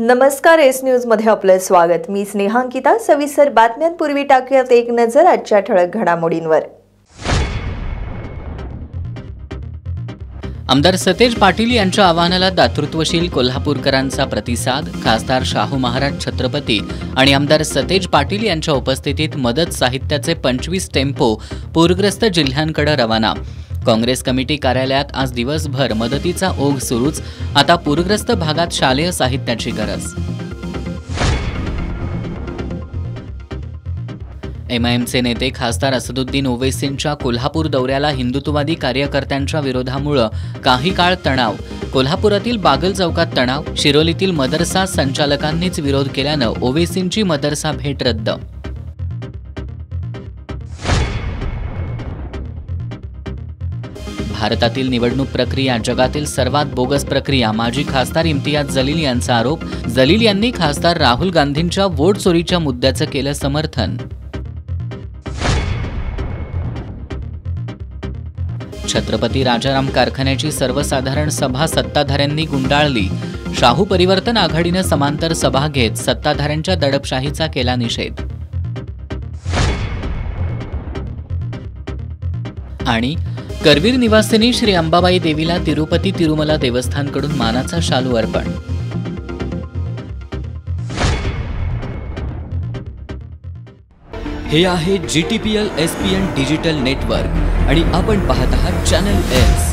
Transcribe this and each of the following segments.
नमस्कार, S news मध्ये आपलं स्वागत। मी स्नेहांकिता। सविस्तर बातम्यांपूर्वी टाकूयात एक नजर आजच्या ठळक घडामोडींवर। आमदार सतेज पाटील यांच्या आवाहनाला दातृत्वशील कोल्हापूरकरांचा प्रतिसाद। खासदार शाहू महाराज छत्रपती आणि आमदार सतेज पाटील यांच्या उपस्थितीत मदत साहित्याचे 25 टेम्पो पूरग्रस्त जिल्ह्यांकडे रवाना। काँग्रेस कमिटी कार्यालयात आज दिवसभर मदतीचा ओघ सुरूच। आता पूरग्रस्त भागात शालेय साहित्याची गरज। एमआयएमचे नेते खासदार असदुद्दीन ओवैसींच्या कोल्हापूर दौऱ्याला हिंदुत्ववादी कार्यकर्त्यांच्या विरोधामुळे काही काळ तणाव। कोल्हापुरातील बागल चौकात तणाव। शिरोलीतील मदरसा संचालकांनीच विरोध केल्यानं ओवैसींची मदरसा भेट रद्द। भारतातील निवडणूक प्रक्रिया जगातील सर्वात बोगस प्रक्रिया। माजी खासदार इम्तियाज जलील यांचा आरोप। जलील यांनी खासदार राहुल गांधींच्या वोट चोरीच्या मुद्द्याचं केलं समर्थन। छत्रपती राजाराम कारखान्याची सर्वसाधारण सभा सत्ताधाऱ्यांनी गुंडाळली। शाहू परिवर्तन आघाडीनं समांतर सभा घेत सत्ताधाऱ्यांच्या दडपशाहीचा केला निषेध। आणि करवीर निवासिनी श्री अंबाबाई देवीला तिरुपती तिरुमला देवस्थानकडून मानाचा शालू अर्पण। हे आहे GTPL SPN डिजिटल नेटवर्क आणि आपण पाहत आहात चॅनल एस।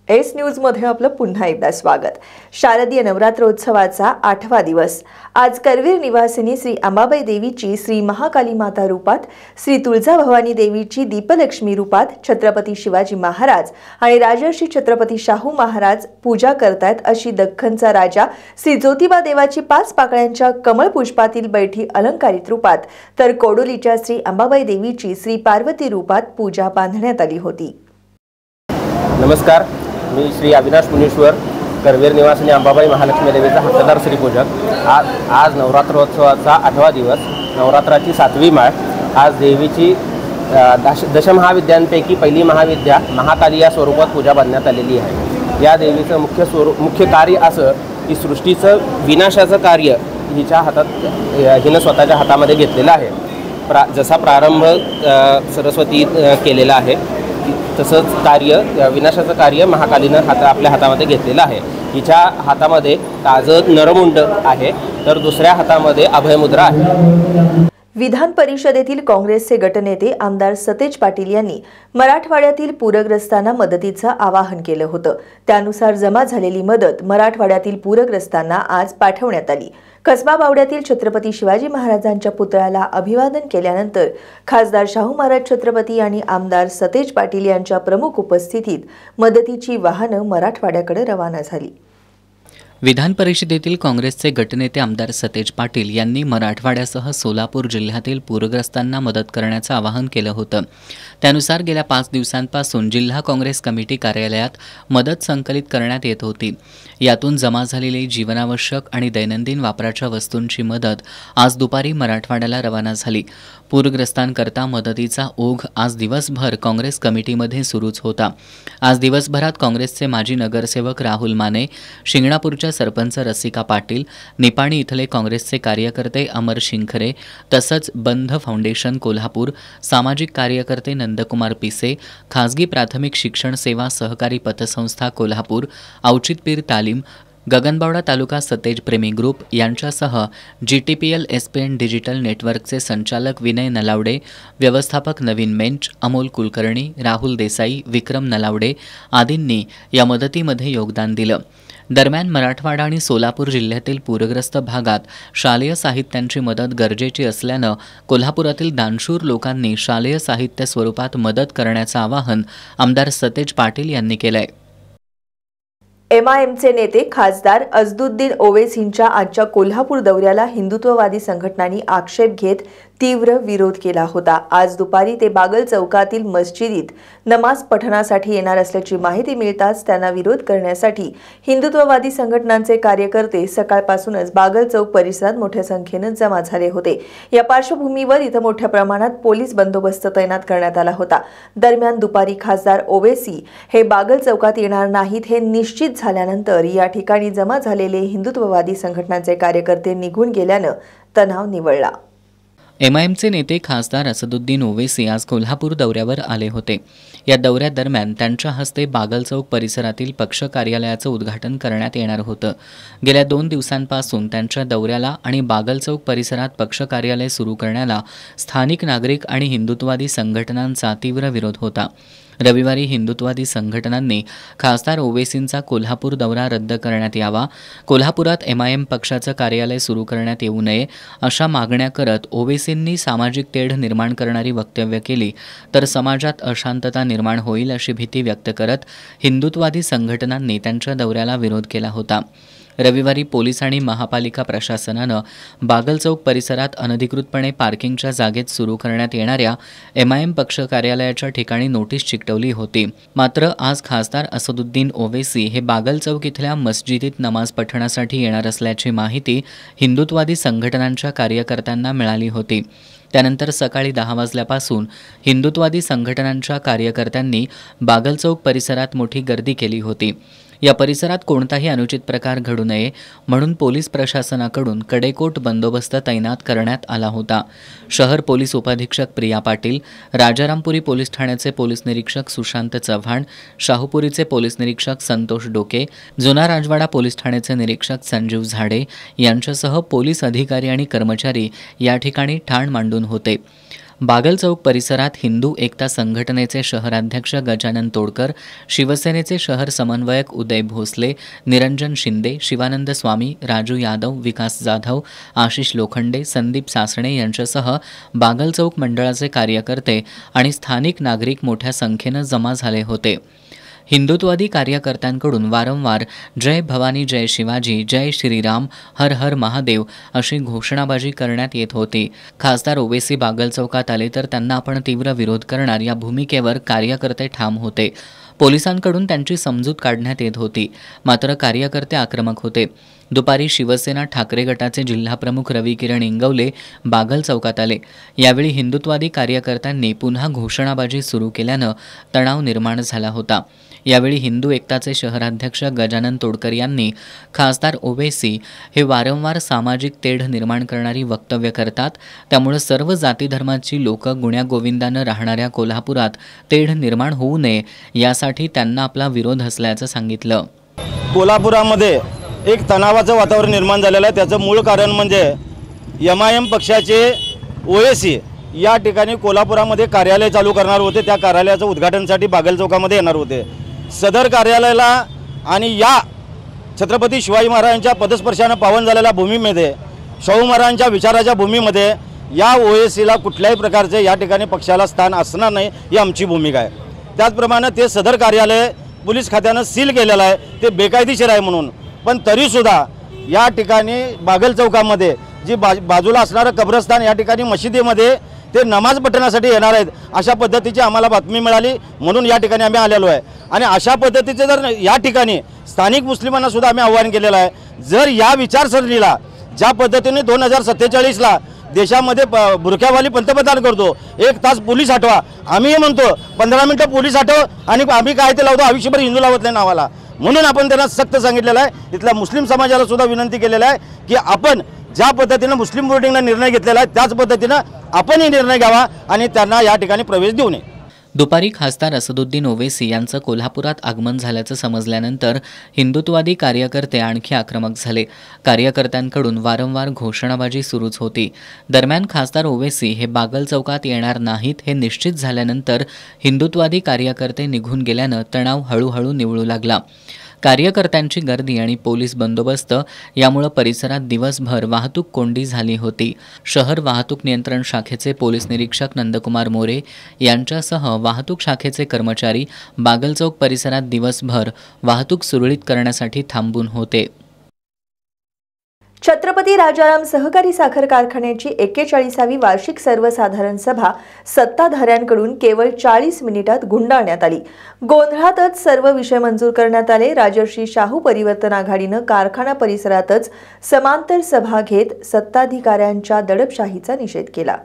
एस न्यूज मध्ये आपलं पुन्हा एकदा स्वागत। शारदीय नवरात्रोत्सवाचा 8वा दिवस आज करवीर निवासिनी श्री अंबाबाई देवीची श्री महाकाली माता रूपात, श्री तुळजाभवानी देवीची दीपलक्ष्मी रूपात, छत्रपती शिवाजी महाराज आणि राजर्षी छत्रपती शाहू महाराज पूजा करतायत अशी दख्खनचा राजा श्री ज्योतिबा देवाची 5 पाकळ्यांच्या कमळ पुष्पातील बैठी अलंकारित रूपात, तर कोडोलीच्या श्री अंबाबाई देवीची श्री पार्वती रूपात पूजा बांधण्यात आली होती। नमस्कार, मी श्री अविनाश मुनीश्वर, करवीर निवासिनी अंबाबाई महालक्ष्मी देवीचा हक्कदार श्रीपूजक। आज नवरात्रोत्सवाचा 8वा दिवस, नवरात्राची 7वी माळ। आज देवीची दशमहाविद्यांपैकी पहिली महाविद्या महाकाली या स्वरूपात पूजा बांधण्यात आलेली आहे। या देवीचं मुख्य कार्य असं की सृष्टीचं विनाशाचं कार्य हिच्या हातात हिनं स्वतःच्या हातामध्ये घेतलेलं आहे। जसा प्रारंभ सरस्वती केलेला आहे तसंच विनाशाचं कार्य महाकालीनं आपल्या हातामध्ये घेतलेलं आहे। हिच्या हातामध्ये ताजं नरमुंड आहे, तर दुसऱ्या हातामध्ये अभयमुद्रा आहे। विधान परिषदेतील काँग्रेसचे गटनेते आमदार सतेज पाटील यांनी मराठवाड्यातील पूरग्रस्तांना मदतीचं आवाहन केलं होतं। त्यानुसार जमा झालेली मदत मराठवाड्यातील पूरग्रस्तांना आज पाठवण्यात आली। कसबा बावड्यातील छत्रपती शिवाजी महाराजांच्या पुतळ्याला अभिवादन केल्यानंतर खासदार शाहू महाराज छत्रपती आणि आमदार सतेज पाटील यांच्या प्रमुख उपस्थितीत मदतीची वाहनं मराठवाड्याकडे रवाना झाली। विधान परिषदेतील काँग्रेसचे गटनेते आमदार सतेज पाटील यांनी मराठवाड्यासह सोलापूर जिल्ह्यातील पूरग्रस्तांना मदत करण्याचं आवाहन केलं होतं। त्यानुसार गेल्या 5 दिवसांपासून जिल्हा काँग्रेस कमिटी कार्यालयात मदत संकलित करण्यात येत होती। यातून जमा झालेली जीवनावश्यक आणि दैनंदिन वापराच्या वस्तूंची मदत आज दुपारी मराठवाड्याला रवाना झाली। पूरग्रस्तांकरता मदतीचा ओघ आज दिवसभर काँग्रेस कमिटीमध्ये सुरूच होता। आज दिवसभरात काँग्रेसचे माजी नगरसेवक राहुल माने, शिंगणापूरच्या सरपंच रसिका पाटील, निपाणी इथले काँग्रेसचे कार्यकर्ते अमर शिंखरे, तसंच बंध फाउंडेशन कोल्हापूर, सामाजिक कार्यकर्ते नंदकुमार पिसे, खासगी प्राथमिक शिक्षण सेवा सहकारी पतसंस्था कोल्हापूर, औचित्यपीर तालीम, गगनबावडा तालुका सतेज प्रेमी ग्रुप यांच्यासह GTPL SPN डिजिटल नेटवर्कचे संचालक विनय नलावडे, व्यवस्थापक नवीन मेंच, अमोल कुलकर्णी, राहुल देसाई, विक्रम नलावडे आदींनी या मदतीमध्ये योगदान दिलं। दरम्यान मराठवाडा आणि सोलापूर जिल्ह्यातील पूरग्रस्त भागात शालेय साहित्यांची मदत गरजेची असल्यानं कोल्हापुरातील दानशूर लोकांनी शालेय साहित्य स्वरूपात मदत करण्याचं आवाहन आमदार सतेज पाटील यांनी केलंय। एमआयएमचे नेते खासदार असदुद्दीन ओवैसींच्या आजच्या कोल्हापूर दौऱ्याला हिंदुत्ववादी संघटनांनी आक्षेप घेत तीव्र विरोध केला होता। आज दुपारी ते बागल चौकातील मस्जिदीत नमाज पठणासाठी येणार असल्याची माहिती मिळताच त्यांना विरोध करण्यासाठी हिंदुत्ववादी संघटनांचे कार्यकर्ते सकाळपासूनच बागल चौक परिसरात मोठ्या संख्येने जमा झाले होते। या पार्श्वभूमीवर इथं मोठ्या प्रमाणात पोलीस बंदोबस्त तैनात करण्यात आला होता। दरम्यान दुपारी खासदार ओवैसी हे बागल चौकात येणार नाहीत हे निश्चित झाल्यानंतर या ठिकाणी जमा झालेले हिंदुत्ववादी संघटनांचे कार्यकर्ते निघून गेल्यानं तणाव निवळला। एमआयएमचे नेते खासदार असदुद्दीन ओवैसी आज कोल्हापूर दौऱ्यावर आले होते। या दौऱ्यादरम्यान त्यांच्या हस्ते बागल चौक परिसरातील पक्ष कार्यालयाचं उद्घाटन करण्यात येणार होतं। गेल्या 2 दिवसांपासून त्यांच्या दौऱ्याला आणि बागल चौक परिसरात पक्ष कार्यालय सुरू करण्याला स्थानिक नागरिक आणि हिंदुत्ववादी संघटनांचा तीव्र विरोध होता। रविवारी हिंदुत्ववादी संघटनांनी खासदार ओवैसींचा कोल्हापूर दौरा रद्द करण्यात यावा, कोल्हापुरात एमआयएम पक्षाचं कार्यालय सुरू करण्यात येऊ नये अशा मागण्या करत ओवैसींनी सामाजिक तेढ निर्माण करणारी वक्तव्य केली तर समाजात अशांतता निर्माण होईल अशी भीती व्यक्त करत हिंदुत्ववादी संघटनांनी त्यांच्या दौऱ्याला विरोध केला होता। रविवारी पोलीस आणि महापालिका प्रशासनानं बागल चौक परिसरात अनधिकृतपणे पार्किंगच्या जागेत सुरू करण्यात येणाऱ्या एमआयएम पक्ष कार्यालयाच्या ठिकाणी नोटीस चिकटवली होती। मात्र आज खासदार असदुद्दीन ओवैसी हे बागल चौक इथल्या मस्जिदीत नमाज पठणासाठी येणार असल्याची माहिती हिंदुत्ववादी संघटनांच्या कार्यकर्त्यांना मिळाली होती। त्यानंतर सकाळी 10 वाजल्यापासून हिंदुत्ववादी संघटनांच्या कार्यकर्त्यांनी बागल चौक परिसरात मोठी गर्दी केली होती। या परिसरात कोणताही अनुचित प्रकार घडू नये म्हणून पोलीस प्रशासनाकडून कडेकोट बंदोबस्त तैनात करण्यात आला होता। शहर पोलीस उपाधीक्षक प्रिया पाटील, राजारामपुरी पोलीस ठाण्याचे पोलीस निरीक्षक सुशांत चव्हाण, शाहूपुरीचे पोलीस निरीक्षक संतोष डोके, जुना राजवाडा पोलीस ठाण्याचे निरीक्षक संजीव झाडे यांच्यासह पोलीस अधिकारी आणि कर्मचारी या ठिकाणी ठाण मांडून होते। बागल चौक परिसरात हिंदू एकता संघटनेचे शहराध्यक्ष गजानन तोडकर, शिवसेनेचे शहर समन्वयक उदय भोसले, निरंजन शिंदे, शिवानंद स्वामी, राजू यादव, विकास जाधव, आशिष लोखंडे, संदीप सासणे यांच्यासह बागल चौक मंडळाचे कार्यकर्ते आणि स्थानिक नागरिक मोठ्या संख्येनं जमा झाले होते। हिंदुत्ववादी कार्यकर्त्यांकडून वारंवार जय भवानी, जय शिवाजी, जय श्रीराम, हर हर महादेव अशी घोषणाबाजी करण्यात येत होती। खासदार ओवैसी बागल चौकात आले तर त्यांना आपण तीव्र विरोध करणार या भूमिकेवर कार्यकर्ते ठाम होते। पोलिसांकडून त्यांची समजूत काढण्यात येत होती, मात्र कार्यकर्ते आक्रमक होते। दुपारी शिवसेना ठाकरे गटाचे जिल्हाप्रमुख रवी किरण इंगवले बागल चौकात आले। यावेळी हिंदुत्ववादी कार्यकर्त्यांनी पुन्हा घोषणाबाजी सुरू केल्यानं तणाव निर्माण झाला होता। यावेळी हिंदू एकताचे शहराध्यक्ष गजानन तोडकर यांनी खासदार ओवैसी हे वारंवार सामाजिक तेढ निर्माण करणारी वक्तव्य करतात, त्यामुळे सर्व जाती धर्माची लोक गुण्यागोविंदानं राहणाऱ्या कोल्हापुरात तेढ निर्माण होऊ नये यासाठी त्यांना आपला विरोध असल्याचं सांगितलं। कोल्हापुरामध्ये एक तणावाचं वातावरण निर्माण झालेलं आहे। त्याचं मूळ कारण म्हणजे एमआयएम पक्षाचे ओवैसी या ठिकाणी कोल्हापुरामध्ये कार्यालय चालू करणार होते। त्या कार्यालयाचं उद्घाटनासाठी बागल चौकामध्ये येणार होते। सदर कार्यालयाला आणि या छत्रपती शिवाजी महाराजांच्या पदस्पर्शानं पावन झालेल्या भूमीमध्ये, शाहू महाराजांच्या विचाराच्या भूमीमध्ये या ओवैसीला कुठल्याही प्रकारचे या ठिकाणी पक्षाला स्थान असणार नाही ही आमची भूमिका आहे। त्याचप्रमाणे ते सदर कार्यालय पोलीस खात्यानं सील केलेलं आहे, ते बेकायदेशीर आहे म्हणून। पण तरीसुद्धा या ठिकाणी बागल चौकामध्ये जी बाजूला असणारं कब्रस्तान या ठिकाणी मशिदीमध्ये ते नमाज पठणासाठी येणार आहेत अशा पद्धतीची आम्हाला बातमी मिळाली, म्हणून या ठिकाणी आम्ही आलेलो आहे। आणि अशा पद्धतीचे जर या ठिकाणी स्थानिक मुस्लिमांना सुद्धा आम्ही आव्हान केलेलं आहे, जर या विचारसरणीला ज्या पद्धतीने 2047ला देशामध्ये बुरख्यावाली पंतप्रधान करतो, 1 तास पोलीस हटवा, आम्ही म्हणतो 15 मिनिटं पोलीस हटव आणि आम्ही काय ते लावतो, आयुष्यभर हिंदू लावत नाही नावाला। म्हणून आपण त्यांना सक्त सांगितलेलं आहे। इथल्या मुस्लिम समाजाला सुद्धा विनंती केलेली आहे की आपण ज्या पद्धतीने मुस्लिम बोर्डिंगला निर्णय घेतलेला आहे त्याच पद्धतीने आपणही निर्णय घ्यावा आणि त्यांना या ठिकाणी प्रवेश देऊ नये। दुपारी खासदार असदुद्दीन ओवैसी यांचं कोल्हापुरात आगमन झाल्याचं समजल्यानंतर हिंदुत्ववादी कार्यकर्ते आणखी आक्रमक झाले। कार्यकर्त्यांकडून वारंवार घोषणाबाजी सुरूच होती। दरम्यान खासदार ओवैसी हे बागल चौकात येणार नाहीत हे निश्चित झाल्यानंतर हिंदुत्ववादी कार्यकर्ते निघून गेल्यानं तणाव हळूहळू निवळू लागला। कार्यकर्त्यांची गर्दी आणि पोलीस बंदोबस्त यामुळे परिसरात दिवसभर वाहतूक कोंडी झाली होती। शहर वाहतूक नियंत्रण शाखेचे पोलीस निरीक्षक नंदकुमार मोरे यांच्यासह वाहतूक शाखेचे कर्मचारी बागल चौक परिसरात दिवसभर वाहतूक सुरळीत करण्यासाठी थांबून होते। छत्रपती राजाराम सहकारी साखर कारखान्याची 41वी वार्षिक सर्वसाधारण सभा सत्ताधाऱ्यांकडून केवळ 40 मिनिटात गुंडाळण्यात आली। गोंधळातच सर्व विषय मंजूर करण्यात आले। राजर्षी शाहू परिवर्तन आघाडीनं कारखाना परिसरातच समांतर सभा घेत सत्ताधिकाऱ्यांच्या दडपशाहीचा निषेध केला।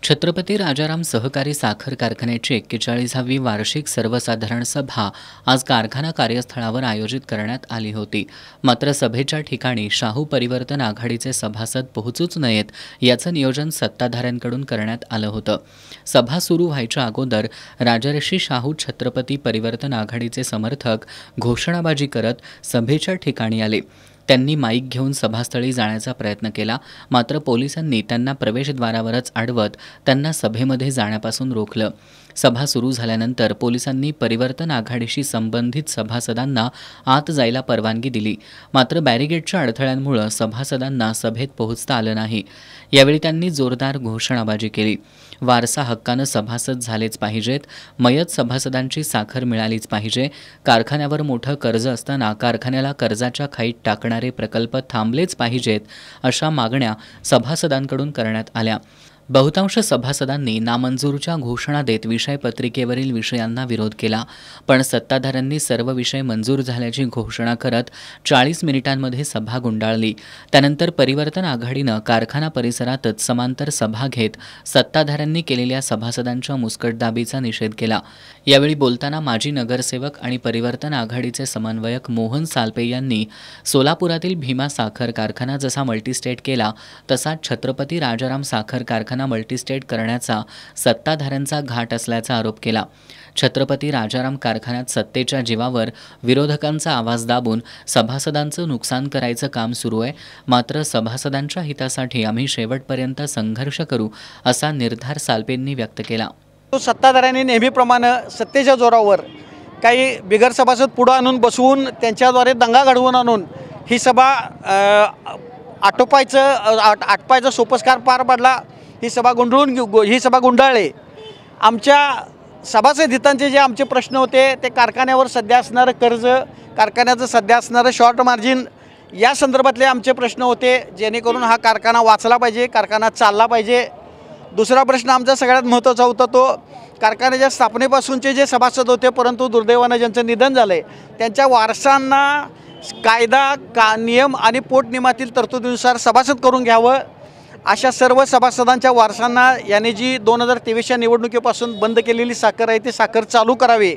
छत्रपती राजाराम सहकारी साखर कारखान्याची 41वी वार्षिक सर्वसाधारण सभा आज कारखाना कार्यस्थळावर आयोजित करण्यात आली होती। मात्र सभेच्या ठिकाणी शाहू परिवर्तन आघाडीचे सभासद पोहोचूच नयेत याचं नियोजन सत्ताधाऱ्यांकडून करण्यात आलं होतं। सभा सुरू व्हायच्या अगोदर राजर्षी शाहू छत्रपती परिवर्तन आघाडीचे समर्थक घोषणाबाजी करत सभेच्या ठिकाणी आले। त्यांनी माईक घेऊन सभास्थळी जाण्याचा प्रयत्न केला, मात्र पोलिसांनी त्यांना प्रवेशद्वारावरच अडवत त्यांना सभेमध्ये जाण्यापासून रोखलं। सभा सुरू झाल्यानंतर पोलिसांनी परिवर्तन आघाडीशी संबंधित सभासदांना आत जायला परवानगी दिली, मात्र बॅरिगेडच्या अडथळ्यांमुळे सभासदांना सभेत पोहोचता आलं नाही। यावेळी त्यांनी जोरदार घोषणाबाजी केली। वारसा हक्कानं सभासद झालेच पाहिजेत, मयत सभासदांची साखर मिळालीच पाहिजे, कारखान्यावर मोठं कर्ज असताना कारखान्याला कर्जाच्या खाईत टाकणारे प्रकल्प थांबलेच पाहिजेत, अशा मागण्या सभासदांकडून करण्यात आल्या। बहुतांश सभासदांनी नामंजूरच्या घोषणा देत विषयपत्रिकेवरील विषयांना विरोध केला, पण सत्ताधाऱ्यांनी सर्व विषय मंजूर झाल्याची घोषणा करत 40 मिनिटांमध्ये सभा गुंडाळली। त्यानंतर परिवर्तन आघाडीनं कारखाना परिसरातच समांतर सभा घेत सत्ताधाऱ्यांनी केलेल्या सभासदांच्या मुस्कटदाबीचा निषेध केला। यावेळी बोलताना माजी नगरसेवक आणि परिवर्तन आघाडीचे समन्वयक मोहन सालपे यांनी सोलापुरातील भीमा साखर कारखाना जसा मल्टीस्टेट केला तसा छत्रपती राजाराम साखर कारखाना मल्टीस्टेट करण्याचा सत्ताधाऱ्यांचा घाट असल्याचा आरोप केला। छत्रपती राजाराम कारखान्यात सत्तेच्या जीवावर विरोधकांचा आवाज दाबून सभासदांचं नुकसान करायचं काम सुरू आहे, मात्र सभासदांच्या हितासाठी आम्ही शेवटपर्यंत संघर्ष करू असा निर्धार सालपेंनी व्यक्त केला। सत्ताधाऱ्यांनी नेहमीप्रमाणे सत्तेच्या जोरावर काही बिगर सभासद पुढे आणून बसवून त्यांच्याद्वारे दंगा घडवून आणून ही सभा आटपायचं सोपस्कार पार पडला। ही सभा गुंडाळली। आमच्या सभासद हितांचे जे आमचे प्रश्न होते ते कारखान्यावर सध्या असणारं कर्ज, कारखान्याचं सध्या असणारं शॉर्ट मार्जिन या संदर्भातले आमचे प्रश्न होते, जेणेकरून हा कारखाना वाचला पाहिजे, कारखाना चालला पाहिजे। दुसरा प्रश्न आमचा सगळ्यात महत्त्वाचा होता तो कारखान्याच्या स्थापनेपासूनचे जे सभासद होते परंतु दुर्दैवानं ज्यांचं निधन झालं आहे त्यांच्या वारसांना नियम आणि पोटनियमातील तरतुदीनुसार सभासद करून घ्यावं। अशा सर्व सभासदांच्या वारसांना याने जी 2023च्या निवडणुकीपासून बंद केलेली साखर आहे ती साखर चालू करावी।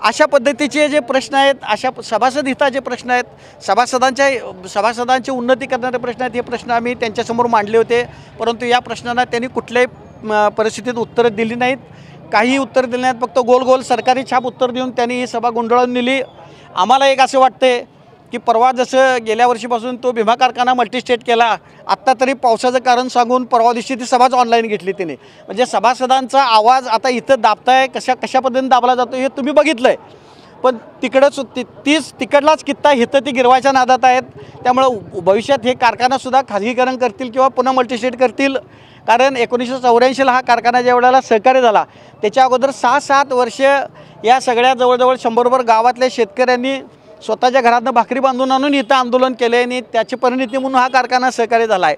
अशा पद्धतीचे जे प्रश्न आहेत, अशा सभासद हिताचे प्रश्न आहेत, सभासदांची उन्नती करणारे प्रश्न आहेत, हे प्रश्न आम्ही त्यांच्यासमोर मांडले होते, परंतु या प्रश्नांना त्यांनी कुठल्याही परिस्थितीत उत्तरं दिली नाहीत, काही उत्तर दिली नाहीत। फक्त गोल गोल सरकारी छाप उत्तर देऊन त्यांनी ही सभा गुंडाळून नेली। आम्हाला एक असं वाटते की परवा जसं गेल्या वर्षीपासून तो भीमा कारखाना मल्टीस्टेट केला, आत्ता तरी पावसाचं कारण सांगून परवा दिवशी ती सभाच ऑनलाईन घेतली तिने। म्हणजे सभासदांचा आवाज आता इथं दाबताय, कशा पद्धतीने दाबला जातो हे तुम्ही बघितलं आहे, पण तिकडलाच कित्ता इथं ती गिरवायच्या नादात आहेत। त्यामुळं भविष्यात हे कारखानासुद्धा खाजगीकरण करतील किंवा पुन्हा मल्टीस्टेट करतील, कारण 1984ला हा कारखाना ज्या वेळेला सहकार्य झाला त्याच्या अगोदर 6-7 वर्ष या सगळ्या जवळजवळ 100 गावातल्या शेतकऱ्यांनी स्वतःच्या घरातनं भाकरी बांधून आणून इथं आंदोलन केले आणि त्याची परिणिती म्हणून हा कारखाना सहकार्य झाला आहे।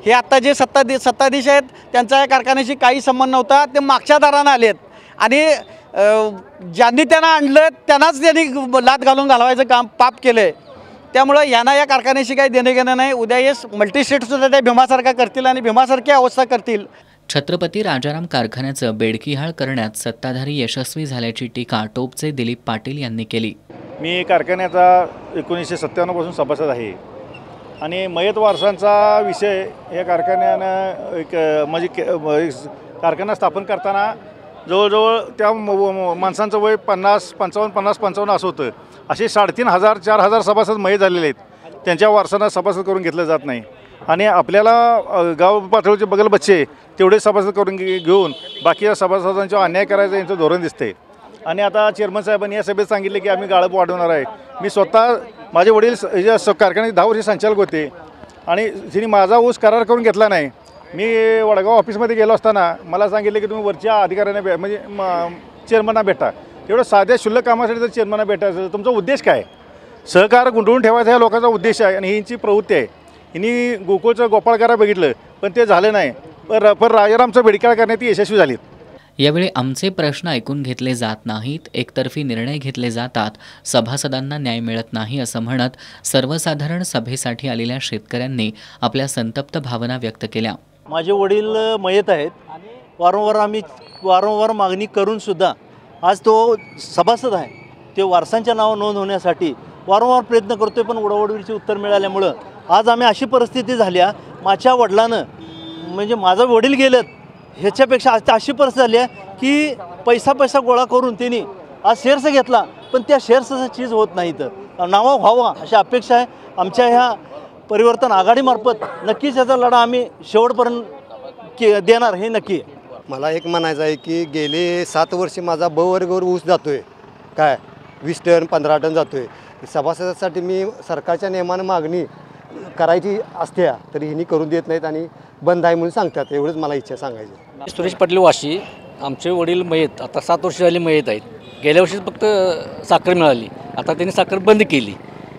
हे आत्ता जे सत्ताधीश आहेत त्यांचा या कारखान्याशी काही संबंध नव्हता, ते मागच्या दारानं आलेत आणि ज्यांनी त्यांना आणलं त्यांनाच त्यांनी लात घालून घालवायचं काम पाप केलं आहे। त्यामुळं यांना या कारखान्याशी काही देणं घेणं नाही। उद्या हे मल्टीस्टेटसुद्धा त्या भीमासारखा करतील आणि भीमासारखी अवस्था करतील। छत्रपती राजाराम कारखान्याचं बेडकीहाळ करण्यात सत्ताधारी यशस्वी झाल्याची टीका टोपचे दिलीप पाटील यांनी केली। मी कारखान्याचा 1997 पासून सभासद आहे आणि मयत वारसांचा विषय या कारखान्यानं कारखाना स्थापन करताना जवळजवळ त्या माणसांचं वय 50-55 असं होतं। असे 3,500-4,000 सभासद मयत झालेले आहेत, त्यांच्या वारसांना सभासद करून घेतलं जात नाही आणि आपल्याला गाव पातळीचे बगल बच्चे तेवढे सभासद करून घेऊन बाकीच्या सभासदांचा अन्याय करायचं यांचं धोरण दिसते। आणि आता चेअरमन साहेबांनी या सभेत सांगितले की आम्ही गाळप वाढवणार आहे। मी स्वतः माझे वडील कारखान्यात 10 वर्ष संचालक होते आणि तिने माझा ऊस करार करून घेतला नाही। मी वडगाव ऑफिसमध्ये गेलो असताना मला सांगितले की तुम्ही वरच्या अधिकाऱ्यांना म्हणजे चेअरमनना भेटा। एवढं साध्या शुल्लक कामासाठी जर चेअरमनना भेटायचं तुमचा उद्देश काय? सहकार गुंतवून ठेवायचा या लोकांचा उद्देश आहे आणि हींची प्रवृत्ती आहे। हिनी गोकुळचं गोपाळकारा बघितलं पण ते झालं नाही, पण राजारामचं बेडकाळ करण्यात ती यशस्वी झालीत. यावेळी आमचे प्रश्न ऐकून घेतले जात नाहीत, एकतर्फी निर्णय घेतले जातात, सभासदांना न्याय मिळत नाही असं म्हणत सर्वसाधारण सभेसाठी आलेल्या शेतकऱ्यांनी आपल्या संतप्त भावना व्यक्त केल्या. माझे वडील मयत आहेत. वारंवार मागणी करूनसुद्धा आज तो सभासद आहे. ते वारसांच्या नाव नोंद होण्यासाठी वारंवार प्रयत्न करतोय, पण उडवाउडवीचे उत्तर मिळाल्यामुळं आज आम्ही अशी परिस्थिती झाली आहे. माझ्या वडिलानं म्हणजे माझं वडील गेलेत ह्याच्यापेक्षा आज अशी परिस्थिती झाली आहे की पैसा गोळा करून त्यांनी आज शेअर्स घेतला, पण त्या शेअर्सचं चीज होत नाही. तर नावा व्हावा अशी अपेक्षा आहे आमच्या ह्या परिवर्तन आघाडीमार्फत. नक्कीच याचा लढा आम्ही शेवटपर्यंत देणार हे नक्की. मला एक म्हणायचं आहे की गेले 7 वर्ष माझा ब वर्गावर ऊस जातो आहे, काय 20 टन 15 टन जातो आहे. सभासदासाठी मी सरकारच्या नियमानं मागणी करायची असते तरी हिनी करून देत नाहीत आणि बंद आहे म्हणून सांगतात. एवढंच मला इच्छा सांगायची. सुरेश पाटील वाशी. आमचे वडील मयत आता 7 वर्ष झाली मयत आहेत. गेल्या वर्षी फक्त साखर मिळाली, आता त्यांनी साखर बंद केली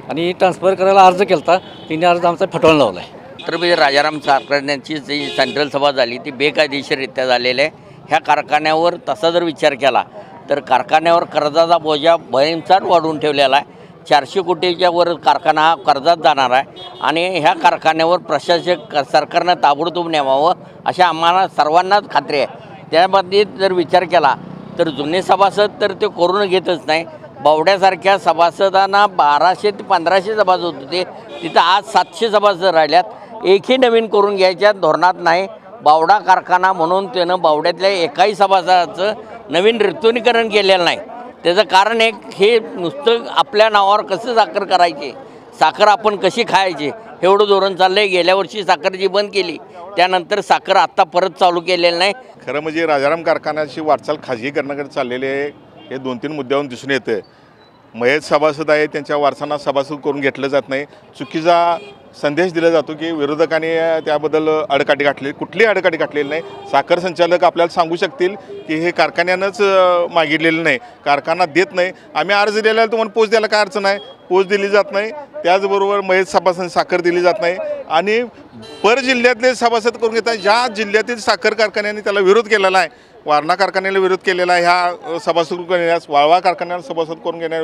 आणि ट्रान्सफर करायला अर्ज केला. त्यांनी अर्ज आमचा फटवून लावला आहे. छत्रपती राजाराम कारखान्याची जी सेंट्रल सभा झाली ती बेकायदेशीररित्या झालेली आहे. ह्या कारखान्यावर तसा जर विचार केला तर कारखान्यावर कर्जाचा बोजा भरमसाठ वाढवून ठेवलेला आहे. 400 कोटीच्या वर कारखाना हा कर्जात जाणार आहे आणि ह्या कारखान्यावर प्रशासक सरकारनं ताबडतोब नेमावं अशा आम्हाला सर्वांनाच खात्री आहे. त्याबाबतीत जर विचार केला तर जुने सभासद तर ते करून घेतच नाही. बावड्यासारख्या सभासदांना 1200 ते 1500 सभासद होते, तिथं आज 700 सभासद राहिल्यात. एकही नवीन करून घ्यायच्या धोरणात नाही. बावडा कारखाना म्हणून त्यानं बावड्यातल्या एकाही सभासदाचं नवीन ऋतुनीकरण केलेलं नाही. त्याचं कारण एक हे नुसतं आपल्या नावावर कसं साखर करायची, साखर आपण कशी खायची एवढं धोरण चाललं आहे. गेल्या वर्षी साखर जी बंद केली त्यानंतर साखर आत्ता परत चालू केलेलं नाही. खरं म्हणजे राजाराम कारखान्याची वाटचाल खाजगीकरणाकडे चाललेली आहे हे 2-3 मुद्द्यावरून दिसून येतं. मयत सभासद आहे त्यांच्या वारसांना सभासद करून घेतलं जात नाही. चुकीचा संदेश दिला जातो की विरोधकांनी त्याबद्दल अडकाठी गाठली. कुठलीही अडकाठी गाठलेली नाही. साखर संचालक आपल्याला सांगू शकतील की हे कारखान्यानंच मागितलेलं नाही, कारखाना देत नाही. आम्ही अर्ज दिलेला तुम्हाला पोच द्यायला काय अडचण आहे, पोच दिली जात नाही. त्याचबरोबर मयत सभासद साखर दिली जात नाही आणि पर जिल्ह्यातले सभासद करून घेतात. ज्या जिल्ह्यातील साखर कारखान्याने त्याला विरोध केलेला आहे, वारणा कारखान्याला विरोध केलेला आहे, ह्या सभासद करून घेण्यास वाळवा कारखान्याला सभासद करून घेण्यास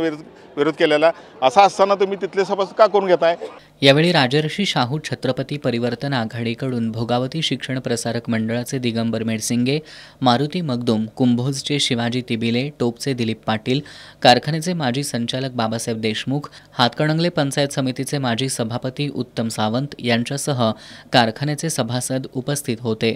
विरोध केलेला, असा असताना तुम्ही तिथले सभासद का करून घेताय. यावेळी राजर्षी शाहू छत्रपती परिवर्तन आघाडीकडून भोगावती शिक्षण प्रसारक मंडळाचे दिगंबर मेडसिंगे, मारुती मगदूम, कुंभोजचे शिवाजी तिबिले, टोपचे दिलीप पाटील, कारखान्याचे माजी संचालक बाबासाहेब देशमुख, हातकणंगले पंचायत समितीचे माजी सभापती उत्तम सावंत यांच्यासह कारखान्याचे सभासद उपस्थित होते.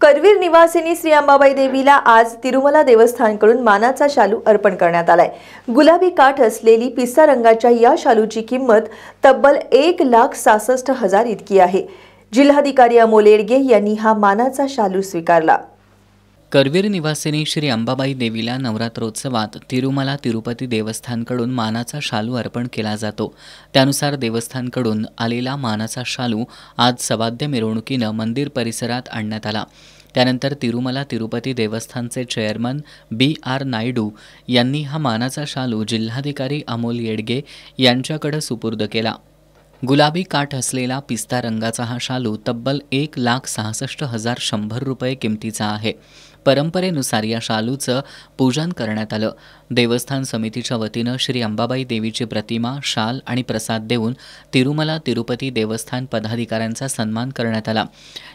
करवीर निवासिनी श्री अंबाबाई देवीला आज तिरुमला देवस्थानकडून मानाचा शालू अर्पण करण्यात आलाय. गुलाबी काठ असलेली पिस्ता रंगाच्या या शालूची किंमत तब्बल 1,66,000 इतकी आहे. जिल्हाधिकारी अमोल येडगे यांनी हा मानाचा शालू स्वीकारला. करवीर निवासिनी श्री अंबाबाई देवीला नवरात्रोत्सवात तिरुमला तिरुपती देवस्थानकडून मानाचा शालू अर्पण केला जातो. त्यानुसार देवस्थानकडून आलेला मानाचा शालू आज सवाद्य मिरवणुकीनं मंदिर परिसरात आणण्यात आला. त्यानंतर तिरुमला तिरुपती देवस्थानचे चेअरमन BR नायडू यांनी हा मानाचा शालू जिल्हाधिकारी अमोल येडगे यांच्याकडे सुपूर्द केला. गुलाबी काठ असलेला पिस्ता रंगाचा हा शालू तब्बल 1,66,100 रुपये किमतीचा आहे. परंपरेनुसार या शालूचं पूजन करण्यात आलं. देवस्थान समितीच्या वतीनं श्री अंबाबाई देवीची प्रतिमा, शाल आणि प्रसाद देऊन तिरुमला तिरुपती देवस्थान पदाधिकाऱ्यांचा सन्मान करण्यात आला.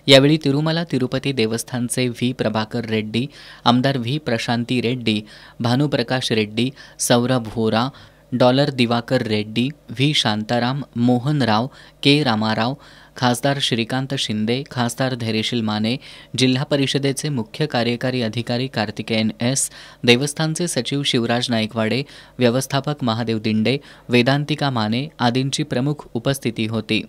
यावेळी तिरुमला तिरुपती देवस्थानचे V. प्रभाकर रेड्डी, आमदार V. Prashanthi Reddy, Bhanuprakash Reddy, Saurabh Vohra, Dollar Divakar Reddy, V. Shantaram, Mohan Rao, K. Ramarao, खासदार श्रीकांत शिंदे, खासदार धैर्यशील माने, जिल्हा परिषदेचे मुख्य कार्यकारी अधिकारी कार्तिकेयन S, देवस्थानचे सचिव शिवराज नाईकवाडे, व्यवस्थापक महादेव दिंडे, वेदांतिका माने आदींची प्रमुख उपस्थिती होती.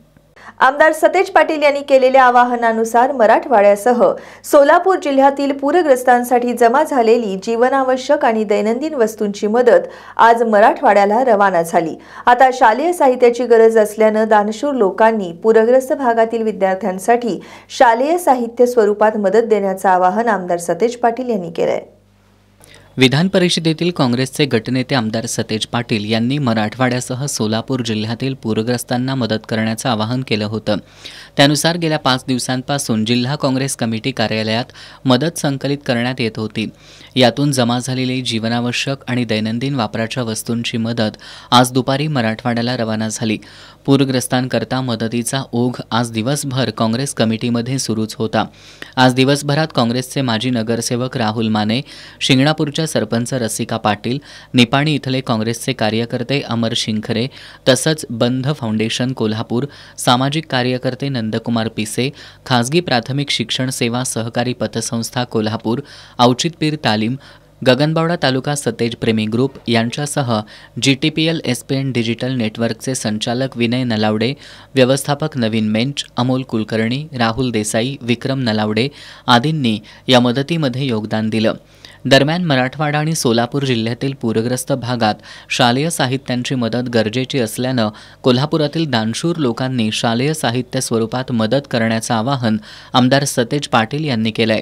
आमदार सतेज पाटील यांनी केलेल्या आवाहनानुसार मराठवाड्यासह सोलापूर जिल्ह्यातील पूरग्रस्तांसाठी जमा झालेली जीवनावश्यक आणि दैनंदिन वस्तूंची मदत आज मराठवाड्याला रवाना झाली. आता शालेय साहित्याची गरज असल्यानं दानशूर लोकांनी पूरग्रस्त भागातील विद्यार्थ्यांसाठी शालेय साहित्य स्वरूपात मदत देण्याचं आवाहन आमदार सतेज पाटील यांनी केलंय. विधान परिषदेतील काँग्रेसचे गटनेते आमदार सतेज पाटील यांनी मराठवाड्यासह सोलापूर जिल्ह्यातील पूरग्रस्तांना मदत करण्याचं आवाहन केलं होतं. त्यानुसार गेल्या 5 दिवसांपासून जिल्हा काँग्रेस कमिटी कार्यालयात मदत संकलित करण्यात येत होती. यातून जमा झालेली जीवनावश्यक आणि दैनंदिन वापराच्या वस्तूंची मदत आज दुपारी मराठवाड्याला रवाना झाली. पूरग्रस्तांकरता मदतीचा ओघ आज दिवसभर काँग्रेस कमिटीमध्ये सुरूच होता. आज दिवसभरात काँग्रेसचे माजी नगरसेवक राहुल माने, शिंगणापूरच्या सरपंच रसिका पाटील, निपाणी इथले काँग्रेसचे कार्यकर्ते अमर शिंखरे, तसंच बंध फाउंडेशन कोल्हापूर, सामाजिक कार्यकर्ते नंदकुमार पिसे, खासगी प्राथमिक शिक्षण सेवा सहकारी पतसंस्था कोल्हापूर, औचित्यपीर तालीम, गगनबावडा तालुका सतेज प्रेमी ग्रुप यांच्यासह GTPL SPN डिजिटल नेटवर्कचे संचालक विनय नलावडे, व्यवस्थापक नवीन मेंच, अमोल कुलकर्णी, राहुल देसाई, विक्रम नलावडे आदींनी या मदतीमध्ये योगदान दिलं. दरम्यान मराठवाडा आणि सोलापूर जिल्ह्यातील पूरग्रस्त भागात शालेय साहित्यांची मदत गरजेची असल्यानं कोल्हापुरातील दानशूर लोकांनी शालेय साहित्य स्वरूपात मदत करण्याचं आवाहन आमदार सतेज पाटील यांनी केलंय.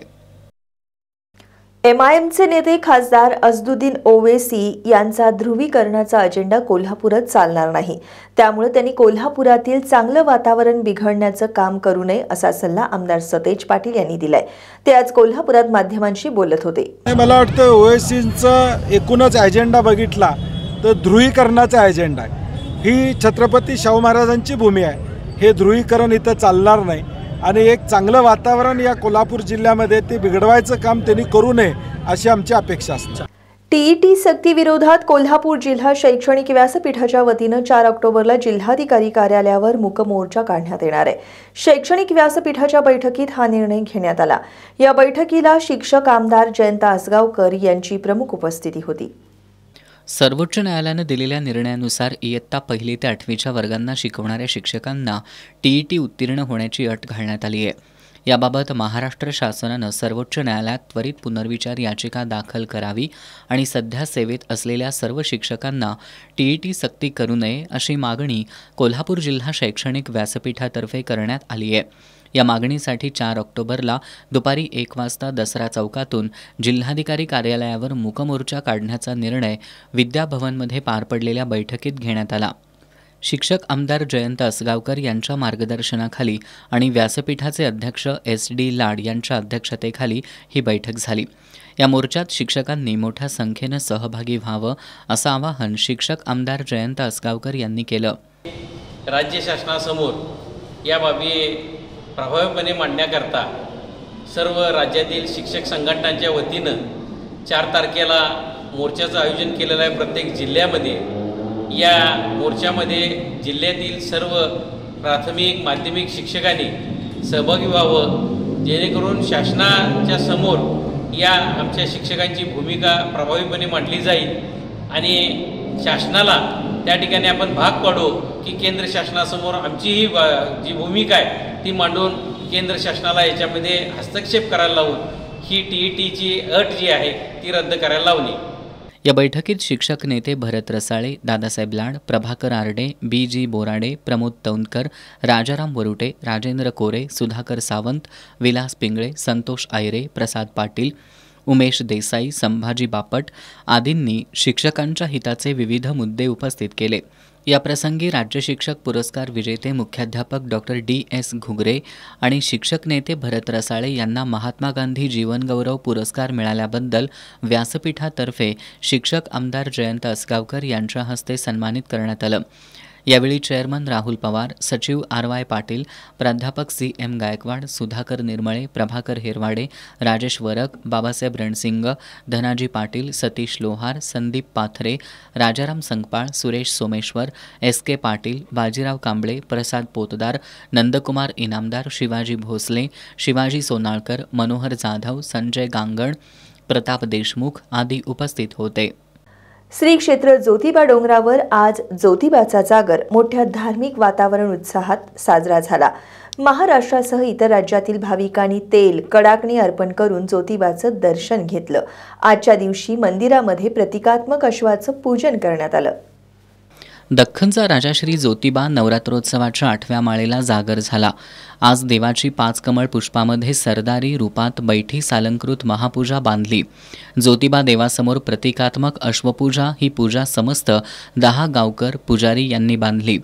MIMचे नेते खासदार असदुद्दीन ओवेसी यांचा ध्रुवीकरणाचा अजेंडा कोल्हापुरात चालणार नाही. त्यामुळे त्यांनी कोल्हापुरातील चांगलं वातावरण बिघडण्याचं काम करू नये असा सल्ला आमदार सतेज पाटील यांनी दिलाय. ते आज कोल्हापुरात माध्यमांशी बोलत होते. मला वाटतं ओवेसींचा एकूणच अजेंडा बघितला तर ध्रुवीकरणाचा अजेंडा आहे. ही छत्रपती शाहू महाराजांची भूमी आहे. हे ध्रुवीकरण इथं चालणार नाही आणि एक चांगलं वातावरण या कोल्हापूर जिल्ह्यामध्ये ते बिघडवायचं काम त्यांनी करू नये अशी आमची अपेक्षा असते. TET सक्तीविरोधात कोल्हापूर जिल्हा शैक्षणिक व्यासपीठाच्या वतीनं 4 ऑक्टोबरला जिल्हाधिकारी कार्यालयावर मूक मोर्चा काढण्यात येणार आहे. शैक्षणिक व्यासपीठाच्या बैठकीत हा निर्णय घेण्यात आला. या बैठकीला शिक्षक आमदार जयंत आसगावकर यांची प्रमुख उपस्थिती होती. सर्वोच्च न्यायालयानं दिलेल्या निर्णयानुसार इयत्ता 1ली ते 8वीच्या वर्गांना शिकवणाऱ्या शिक्षकांना TET उत्तीर्ण होण्याची अट घालण्यात आली आहे. याबाबत महाराष्ट्र शासनानं सर्वोच्च न्यायालयात त्वरित पुनर्विचार याचिका दाखल करावी आणि सध्या सेवेत असलेल्या सर्व शिक्षकांना TET सक्ती करू नये अशी मागणी कोल्हापूर जिल्हा शैक्षणिक व्यासपीठातर्फे करण्यात आली आहे. या मागणीसाठी 4 ऑक्टोबरला दुपारी 1 वाजता दसरा चौकातून जिल्हाधिकारी कार्यालयावर मूक मोर्चा काढण्याचा निर्णय विद्याभवनमध्ये पार पडलेल्या बैठकीत घेण्यात आला. शिक्षक आमदार जयंत असगावकर यांच्या मार्गदर्शनाखाली आणि व्यासपीठाचे अध्यक्ष SD लाड यांच्या अध्यक्षतेखाली ही बैठक झाली. या मोर्चात शिक्षकांनी मोठ्या संख्येनं सहभागी व्हावं असं आवाहन शिक्षक आमदार जयंत असगावकर यांनी केलं. राज्य शासनासमोर या बाबी प्रभावीपणे मांडण्याकरता सर्व राज्यातील शिक्षक संघटनांच्या वतीनं 4 तारखेला मोर्चाचं आयोजन केलेलं आहे. प्रत्येक जिल्ह्यामध्ये या मोर्चामध्ये जिल्ह्यातील सर्व प्राथमिक माध्यमिक शिक्षकांनी सहभागी व्हावं, जेणेकरून शासनाच्या समोर या आमच्या शिक्षकांची भूमिका प्रभावीपणे मांडली जाईल आणि शासनाला त्या ठिकाणी आपण भाग पाडू की केंद्र शासनासमोर आमची ही जी भूमिका आहे ती मांडून केंद्र शासनाला याच्यामध्ये हस्तक्षेप करायला लावून ही TETची अट जी आहे ती रद्द करायला लावली. या बैठकीत शिक्षक नेते भरत रसाळे, दादासाहेब लाड, प्रभाकर आरडे, BG बोराडे, प्रमोद तौंदकर, राजाराम वरुटे, राजेंद्र कोरे, सुधाकर सावंत, विलास पिंगळे, संतोष आयरे, प्रसाद पाटील, उमेश देसाई, संभाजी बापट आदींनी शिक्षकांच्या हिताचे विविध मुद्दे उपस्थित केले. याप्रसंगी राज्य शिक्षक पुरस्कार विजेते मुख्याध्यापक डॉक्टर DS घुगरे आणि शिक्षक नेते भरत रसाळे यांना महात्मा गांधी जीवनगौरव पुरस्कार मिळाल्याबद्दल व्यासपीठातर्फे शिक्षक आमदार जयंत असगावकर यांच्या हस्ते सन्मानित करण्यात आलं. यावेळी चेअरमन राहुल पवार, सचिव RY पाटील, प्राध्यापक CM गायकवाड, सुधाकर निर्मळे, प्रभाकर हेरवाडे, राजेश वरक, बाबासाहेब रणसिंग, धनाजी पाटील, सतीश लोहार, संदीप पाथरे, राजाराम संकपाळ, सुरेश सोमेश्वर, SK पाटील, बाजीराव कांबळे, प्रसाद पोतदार, नंदकुमार इनामदार, शिवाजी भोसले, शिवाजी सोनाळकर, मनोहर जाधव, संजय गांगण, प्रताप देशमुख आदी उपस्थित होते. श्री क्षेत्र ज्योतिबा डोंगरावर आज ज्योतिबाचा जागर मोठ्या धार्मिक वातावरण उत्साहात साजरा झाला. महाराष्ट्रासह इतर राज्यातील भाविकांनी तेल, कडाकणी अर्पण करून ज्योतिबाचं दर्शन घेतलं. आजच्या दिवशी मंदिरामध्ये प्रतिकात्मक अश्वाचं पूजन करण्यात आलं. दख्खनचा राजा श्री ज्योतिबा नवरात्रोत्सवाच्या 8व्या माळेला जागर झाला. आज देवाची 5 कमळ पुष्पामध्ये सरदारी रूपात बैठी सालंकृत महापूजा बांधली. ज्योतिबा देवासमोर प्रतिकात्मक अश्वपूजा ही पूजा समस्त 10 गावकर पुजारी यांनी बांधली.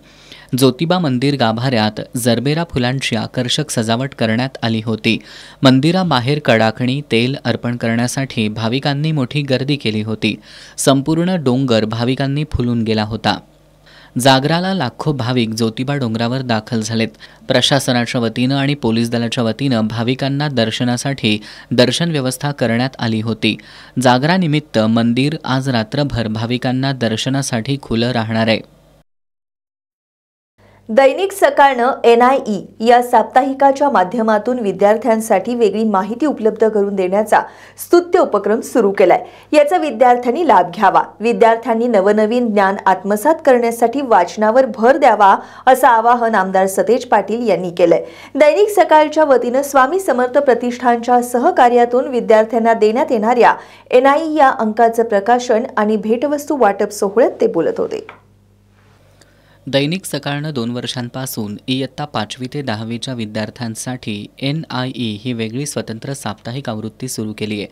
ज्योतिबा मंदिर गाभाऱ्यात जरबेरा फुलांची आकर्षक सजावट करण्यात आली होती. मंदिराबाहेर कडाकणी तेल अर्पण करण्यासाठी भाविकांनी मोठी गर्दी केली होती. संपूर्ण डोंगर भाविकांनी फुलून गेला होता. जागराला लाखो भाविक ज्योतिबा डोंगरावर दाखल झालेत. प्रशासनाच्या वतीनं आणि पोलीस दलाच्या वतीनं भाविकांना दर्शनासाठी दर्शन व्यवस्था करण्यात आली होती. जागरानिमित्त मंदिर आज रात्रभर भाविकांना दर्शनासाठी खुलं राहणार आहे. दैनिक सकाळनं NIE या साप्ताहिकाच्या माध्यमातून विद्यार्थ्यांसाठी वेगळी माहिती उपलब्ध करून देण्याचा स्तुत्य उपक्रम सुरू केलाय. याचा विद्यार्थ्यांनी लाभ घ्यावा. विद्यार्थ्यांनी नवनवीन ज्ञान आत्मसात करण्यासाठी वाचनावर भर द्यावा असं आवाहन आमदार सतेज पाटील यांनी केलंय. दैनिक सकाळच्या वतीनं स्वामी समर्थ प्रतिष्ठानच्या सहकार्यातून विद्यार्थ्यांना देण्यात येणाऱ्या NIE या अंकाचं प्रकाशन आणि भेटवस्तू वाटप सोहळ्यात ते बोलत होते. दैनिक सकाळनं 2 वर्षांपासून इयत्ता 5वी ते 10वीच्या विद्यार्थ्यांसाठी NIE ही वेगळी स्वतंत्र साप्ताहिक आवृत्ती सुरू केली आहे.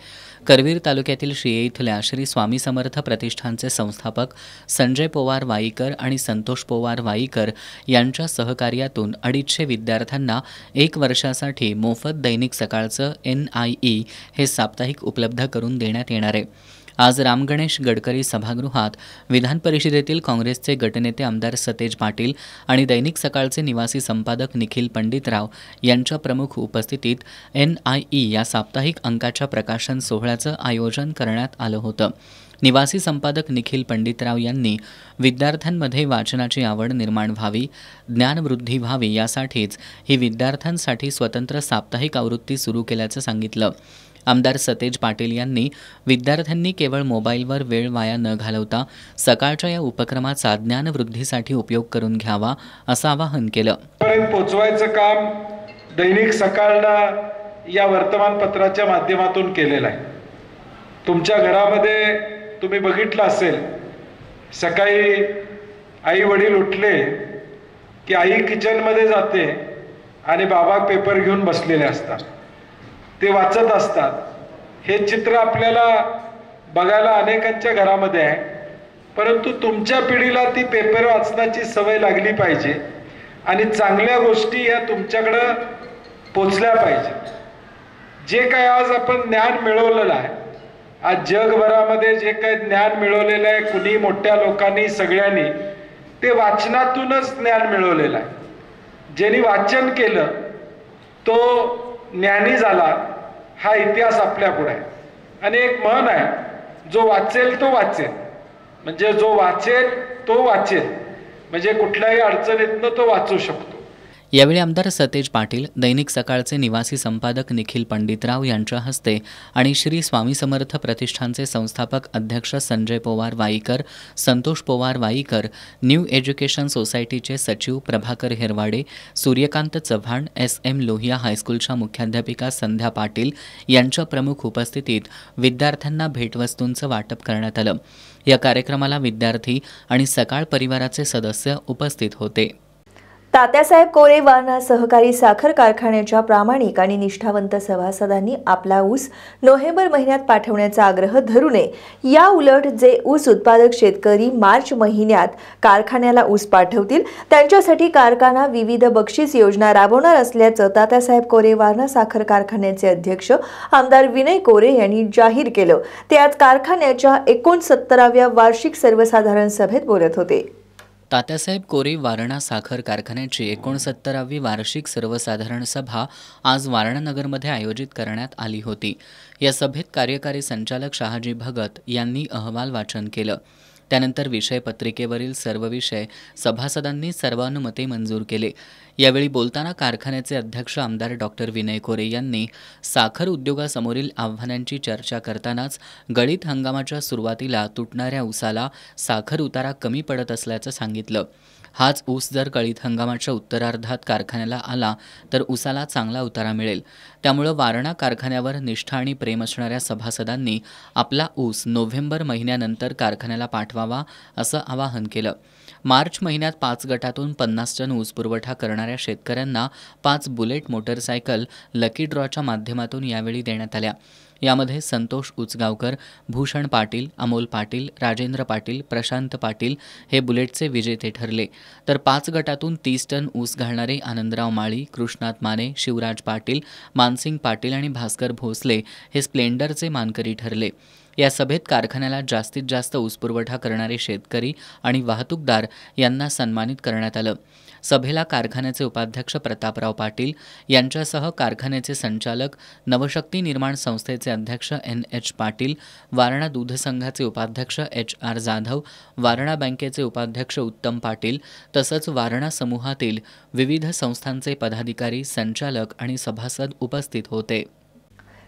करवीर तालुक्यातील शिये इथल्या श्री स्वामी समर्थ प्रतिष्ठानचे संस्थापक संजय पोवार वाईकर आणि संतोष पोवार वाईकर यांच्या सहकार्यातून 250 विद्यार्थ्यांना 1 वर्षासाठी मोफत दैनिक सकाळचं NIE हे साप्ताहिक उपलब्ध करून देण्यात येणार आहे. आज रामगणेश गडकरी सभागृहात विधान परिषदेतील काँग्रेसचे गटनेते आमदार सतेज पाटील आणि दैनिक सकाळचे निवासी संपादक निखिल पंडितराव यांच्या प्रमुख उपस्थितीत NIE या साप्ताहिक अंकाच्या प्रकाशन सोहळ्याचं आयोजन करण्यात आलं होतं. निवासी संपादक निखिल पंडितराव यांनी विद्यार्थ्यांमध्ये वाचनाची आवड निर्माण व्हावी, ज्ञानवृद्धी व्हावी यासाठीच ही विद्यार्थ्यांसाठी स्वतंत्र साप्ताहिक आवृत्ती सुरू केल्याचं सांगितलं. आमदार सतेज पाटील यांनी विद्यार्थ्यांनी केवळ मोबाईलवर वेळ वाया न घालवता सकाळच्या या उपक्रमाचा ज्ञानवृद्धीसाठी उपयोग करून घ्यावा असं आवाहन केलं. पोचवायचं काम दैनिक सकाळनं या वर्तमानपत्राच्या माध्यमातून केलेलं आहे. तुमच्या घरामध्ये तुम्ही बघितलं असेल, सकाळी आई वडील उठले की आई किचनमध्ये जाते आणि बाबा पेपर घेऊन बसलेले असतात, ते वाचत असतात. हे चित्र आपल्याला बघायला अनेकांच्या घरामध्ये आहे. परंतु तुमच्या पिढीला ती पेपर वाचनाची सवय लागली पाहिजे आणि चांगल्या गोष्टी या तुमच्याकडं पोचल्या पाहिजे. जे काय आज आपण ज्ञान मिळवलेलं आहे, आज जगभरामध्ये जे काही ज्ञान मिळवलेलं आहे, कुणी मोठ्या लोकांनी सगळ्यांनी ते वाचनातूनच ज्ञान मिळवलेलं आहे. ज्यांनी वाचन केलं तो ज्ञानी झाला, हा इतिहास आपल्या पुढे आहे. आणि एक म्हण आहे, जो वाचेल तो वाचेल, म्हणजे जो वाचेल तो वाचेल, म्हणजे कुठल्याही अडचणीतनं तो वाचू शकतो. यावेळी आमदार सतेज पाटील, दैनिक सकाळचे निवासी संपादक निखिल पंडितराव यांच्या हस्ते आणि श्री स्वामी समर्थ प्रतिष्ठानचे संस्थापक अध्यक्ष संजय पोवार वाईकर, संतोष पोवार वाईकर, न्यू एज्युकेशन सोसायटीचे सचिव प्रभाकर हिरवाडे, सूर्यकांत चव्हाण, SM लोहिया हायस्कूलच्या मुख्याध्यापिका संध्या पाटील यांच्या प्रमुख उपस्थितीत विद्यार्थ्यांना भेटवस्तूंचं वाटप करण्यात आलं. या कार्यक्रमाला विद्यार्थी आणि सकाळ परिवाराचे सदस्य उपस्थित होते. तात्यासाहेब कोरे वारणा सहकारी साखर कारखान्याच्या प्रामाणिक आणि निष्ठावंत सभासदांनी आपला ऊस नोव्हेंबर महिन्यात पाठवण्याचा आग्रह धरू नये. या उलट जे ऊस उत्पादक शेतकरी मार्च महिन्यात कारखान्याला ऊस पाठवतील त्यांच्यासाठी कारखाना विविध बक्षीस योजना राबवणार असल्याचं तात्यासाहेब कोरे वारणा साखर कारखान्याचे अध्यक्ष आमदार विनय कोरे यांनी जाहीर केलं. ते आज कारखान्याच्या 69व्या वार्षिक सर्वसाधारण सभेत बोलत होते. तात्यासाहेब कोरे वारणा साखर कारखान्याची 69वी वार्षिक सर्वसाधारण सभा आज वारणानगरमध्ये आयोजित करण्यात आली होती. या सभेत कार्यकारी संचालक शहाजी भगत यांनी अहवाल वाचन केलं. त्यानंतर विषयपत्रिकेवरील सर्व विषय सभासदांनी सर्वानुमते मंजूर केले. यावेळी बोलताना कारखान्याचे अध्यक्ष आमदार डॉक्टर विनय कोरे यांनी साखर उद्योगासमोरील आव्हानांची चर्चा करतानाच गळीत हंगामाच्या सुरुवातीला तुटणाऱ्या ऊसाला साखर उतारा कमी पडत असल्याचं सांगितलं. हाच ऊस जर गळीत हंगामाच्या उत्तरार्धात कारखान्याला आला तर ऊसाला चांगला उतारा मिळेल. त्यामुळं वारणा कारखान्यावर निष्ठा आणि प्रेम असणाऱ्या सभासदांनी आपला ऊस नोव्हेंबर महिन्यानंतर कारखान्याला पाठवावा असं आवाहन केलं. मार्च महिन्यात 5 गटातून 50 टन ऊस पुरवठा करणाऱ्या शेतकऱ्यांना 5 बुलेट मोटरसायकल लकी ड्रॉच्या माध्यमातून यावेळी देण्यात आल्या. यामध्ये संतोष उचगावकर, भूषण पाटील, अमोल पाटील, राजेंद्र पाटील, प्रशांत पाटील हे बुलेटचे विजेते ठरले. तर 5 गटातून 30 टन ऊस घालणारे आनंदराव माळी, कृष्णात माने, शिवराज पाटील, मानसिंग पाटील आणि भास्कर भोसले हे स्प्लेंडरचे मानकरी ठरले. या सभेत कारखान्याला जास्तीत जास्त ऊस पुरवठा करणारे शेतकरी आणि वाहतूकदार यांना सन्मानित करण्यात आलं. सभेला कारखान्याचे उपाध्यक्ष प्रतापराव पाटील यांच्यासह कारखान्याचे संचालक, नवशक्ती निर्माण संस्थेचे अध्यक्ष NH पाटील, वारणा दूध संघाचे उपाध्यक्ष HR जाधव, वारणा बँकेचे उपाध्यक्ष उत्तम पाटील तसंच वारणा समूहातील विविध संस्थांचे पदाधिकारी, संचालक आणि सभासद उपस्थित होते.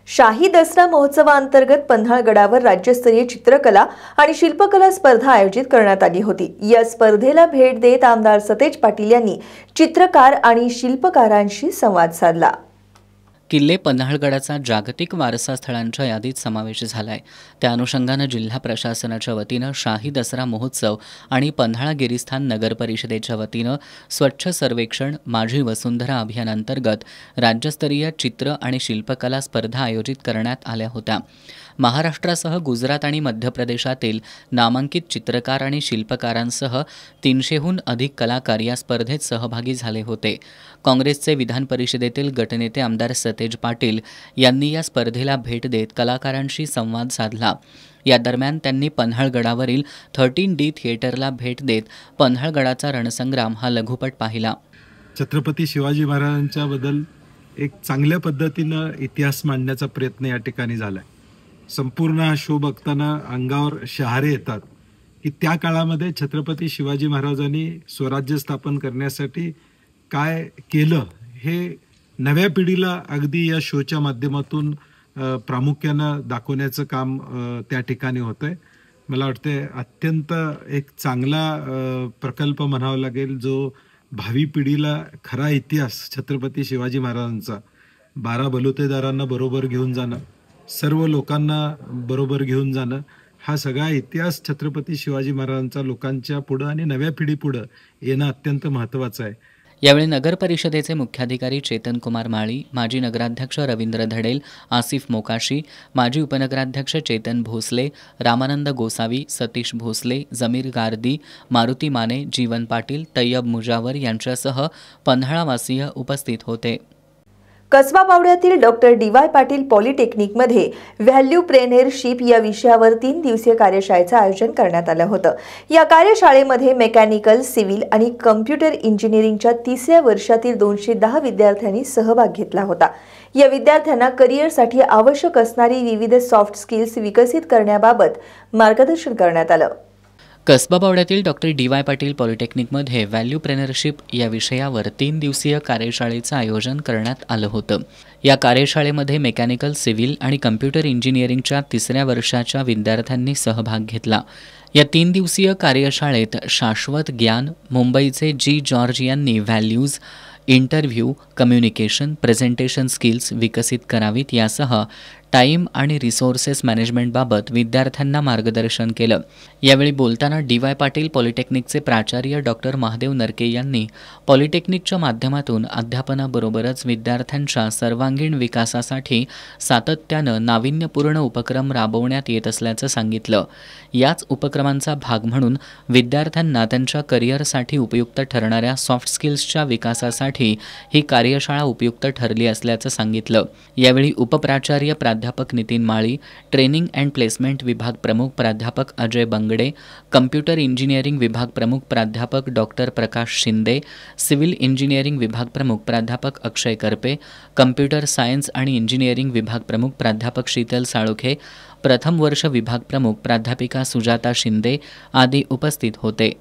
शाही दसरा महोत्सवाअंतर्गत पन्हाळगडावर राज्यस्तरीय चित्रकला आणि शिल्पकला स्पर्धा आयोजित करण्यात आली होती. या स्पर्धेला भेट देत आमदार सतेज पाटील यांनी चित्रकार आणि शिल्पकारांशी संवाद साधला. किल्ले पन्हाळगडाचा जागतिक वारसा स्थळांच्या यादीत समावेश झालाय. त्या अनुषंगानं जिल्हा प्रशासनाच्या वतीनं शाही दसरा महोत्सव आणि पन्हाळा गिरीस्थान नगर परिषदेच्या वतीनं स्वच्छ सर्वेक्षण माझी वसुंधरा अभियानांतर्गत राज्यस्तरीय चित्र आणि शिल्पकला स्पर्धा आयोजित करण्यात आल्या होत्या. महाराष्ट्रासह गुजरात आणि मध्य प्रदेशातील नामांकित चित्रकार आणि शिल्पकारांसह 300हून अधिक कलाकार या स्पर्धेत सहभागी झाले होते. काँग्रेसचे विधान परिषदेतील गटनेते आमदार सतेज पाटील यांनी या स्पर्धेला भेट देत कलाकारांशी संवाद साधला. या दरम्यान त्यांनी पन्हाळगडावरील 13D थिएटरला भेट देत पन्हाळगडाचा रणसंग्राम हा लघुपट पाहिला. छत्रपती शिवाजी महाराजांच्याबद्दल एक चांगल्या पद्धतीनं इतिहास मांडण्याचा प्रयत्न या ठिकाणी झाला आहे. संपूर्ण हा शो बघताना अंगावर शहारे येतात की त्या काळामध्ये छत्रपती शिवाजी महाराजांनी स्वराज्य स्थापन करण्यासाठी काय केलं हे नव्या पिढीला अगदी या शोच्या माध्यमातून प्रामुख्यानं दाखवण्याचं काम त्या ठिकाणी होतंय. मला वाटते अत्यंत एक चांगला प्रकल्प म्हणावा लागेल जो भावी पिढीला खरा इतिहास छत्रपती शिवाजी महाराजांचा 12 बलुतेदारांना बरोबर घेऊन जाणं, सर्व लोकांना बरोबर घेऊन जाणं, हा सगळा इतिहास छत्रपती शिवाजी महाराजांचा लोकांच्या पुढं आणि नव्या पिढीपुढं येणं अत्यंत महत्त्वाचं आहे. यावेळी नगर परिषदेचे मुख्याधिकारी चेतन कुमार माळी, माजी नगराध्यक्ष रवींद्र धडेल, आसिफ मोकाशी, माजी उपनगराध्यक्ष चेतन भोसले, रामानंद गोसावी, सतीश भोसले, जमीर गारदी, मारुती माने, जीवन पाटील, तय्यब मुजावर यांच्यासह पन्हाळावासीय उपस्थित होते. कसबा पावड्यातील डॉक्टर DY पाटील पॉलिटेक्निकमध्ये व्हॅल्यूप्रेनरशिप या विषयावर 3 दिवसीय कार्यशाळेचं आयोजन करण्यात आलं होतं. या कार्यशाळेमध्ये मेकॅनिकल, सिव्हिल आणि कम्प्युटर इंजिनिअरिंगच्या 3ऱ्या वर्षातील 210 विद्यार्थ्यांनी सहभाग घेतला होता. या विद्यार्थ्यांना करिअरसाठी आवश्यक असणारी विविध सॉफ्ट स्किल्स विकसित करण्याबाबत मार्गदर्शन करण्यात आलं. कसबा पावड्यातील डॉक्टर DY पाटील पॉलिटेक्निकमध्ये व्हॅल्यूप्रेनरशिप या विषयावर 3 दिवसीय कार्यशाळेचं आयोजन करण्यात आलं होतं. या कार्यशाळेमध्ये मेकॅनिकल, सिव्हिल आणि कम्प्युटर इंजिनिअरिंगच्या 3ऱ्या वर्षाच्या विद्यार्थ्यांनी सहभाग घेतला. या 3 दिवसीय कार्यशाळेत शाश्वत ज्ञान, मुंबईचे G. जॉर्ज यांनी values, interview, communication, presentation skills विकसित करावीत यासह टाईम आणि रिसोर्सेस मॅनेजमेंटबाबत विद्यार्थ्यांना मार्गदर्शन केलं. यावेळी बोलताना DY पाटील पॉलिटेक्निकचे प्राचार्य डॉक्टर महादेव नरके यांनी पॉलिटेक्निकच्या माध्यमातून अध्यापनाबरोबरच विद्यार्थ्यांच्या सर्वांगीण विकासासाठी सातत्यानं नाविन्यपूर्ण उपक्रम राबवण्यात येत असल्याचं सांगितलं. याच उपक्रमांचा भाग म्हणून विद्यार्थ्यांना त्यांच्या करिअरसाठी उपयुक्त ठरणाऱ्या सॉफ्ट स्किल्सच्या विकासासाठी ही कार्यशाळा उपयुक्त ठरली असल्याचं सांगितलं. यावेळी उपप्राचार्य प्राध्यापक नितीन माळी, ट्रेनिंग अँड प्लेसमेंट विभाग प्रमुख प्राध्यापक अजय बंगडे, कम्प्युटर इंजिनिअरिंग विभाग प्रमुख प्राध्यापक डॉक्टर प्रकाश शिंदे, सिव्हिल इंजिनिअरिंग विभाग प्रमुख प्राध्यापक अक्षय करपे, कम्प्युटर सायन्स आणि इंजिनिअरिंग विभाग प्रमुख प्राध्यापक शीतल साळुखे, प्रथम वर्ष विभाग प्रमुख प्राध्यापिका सुजाता शिंदे आदी उपस्थित होते.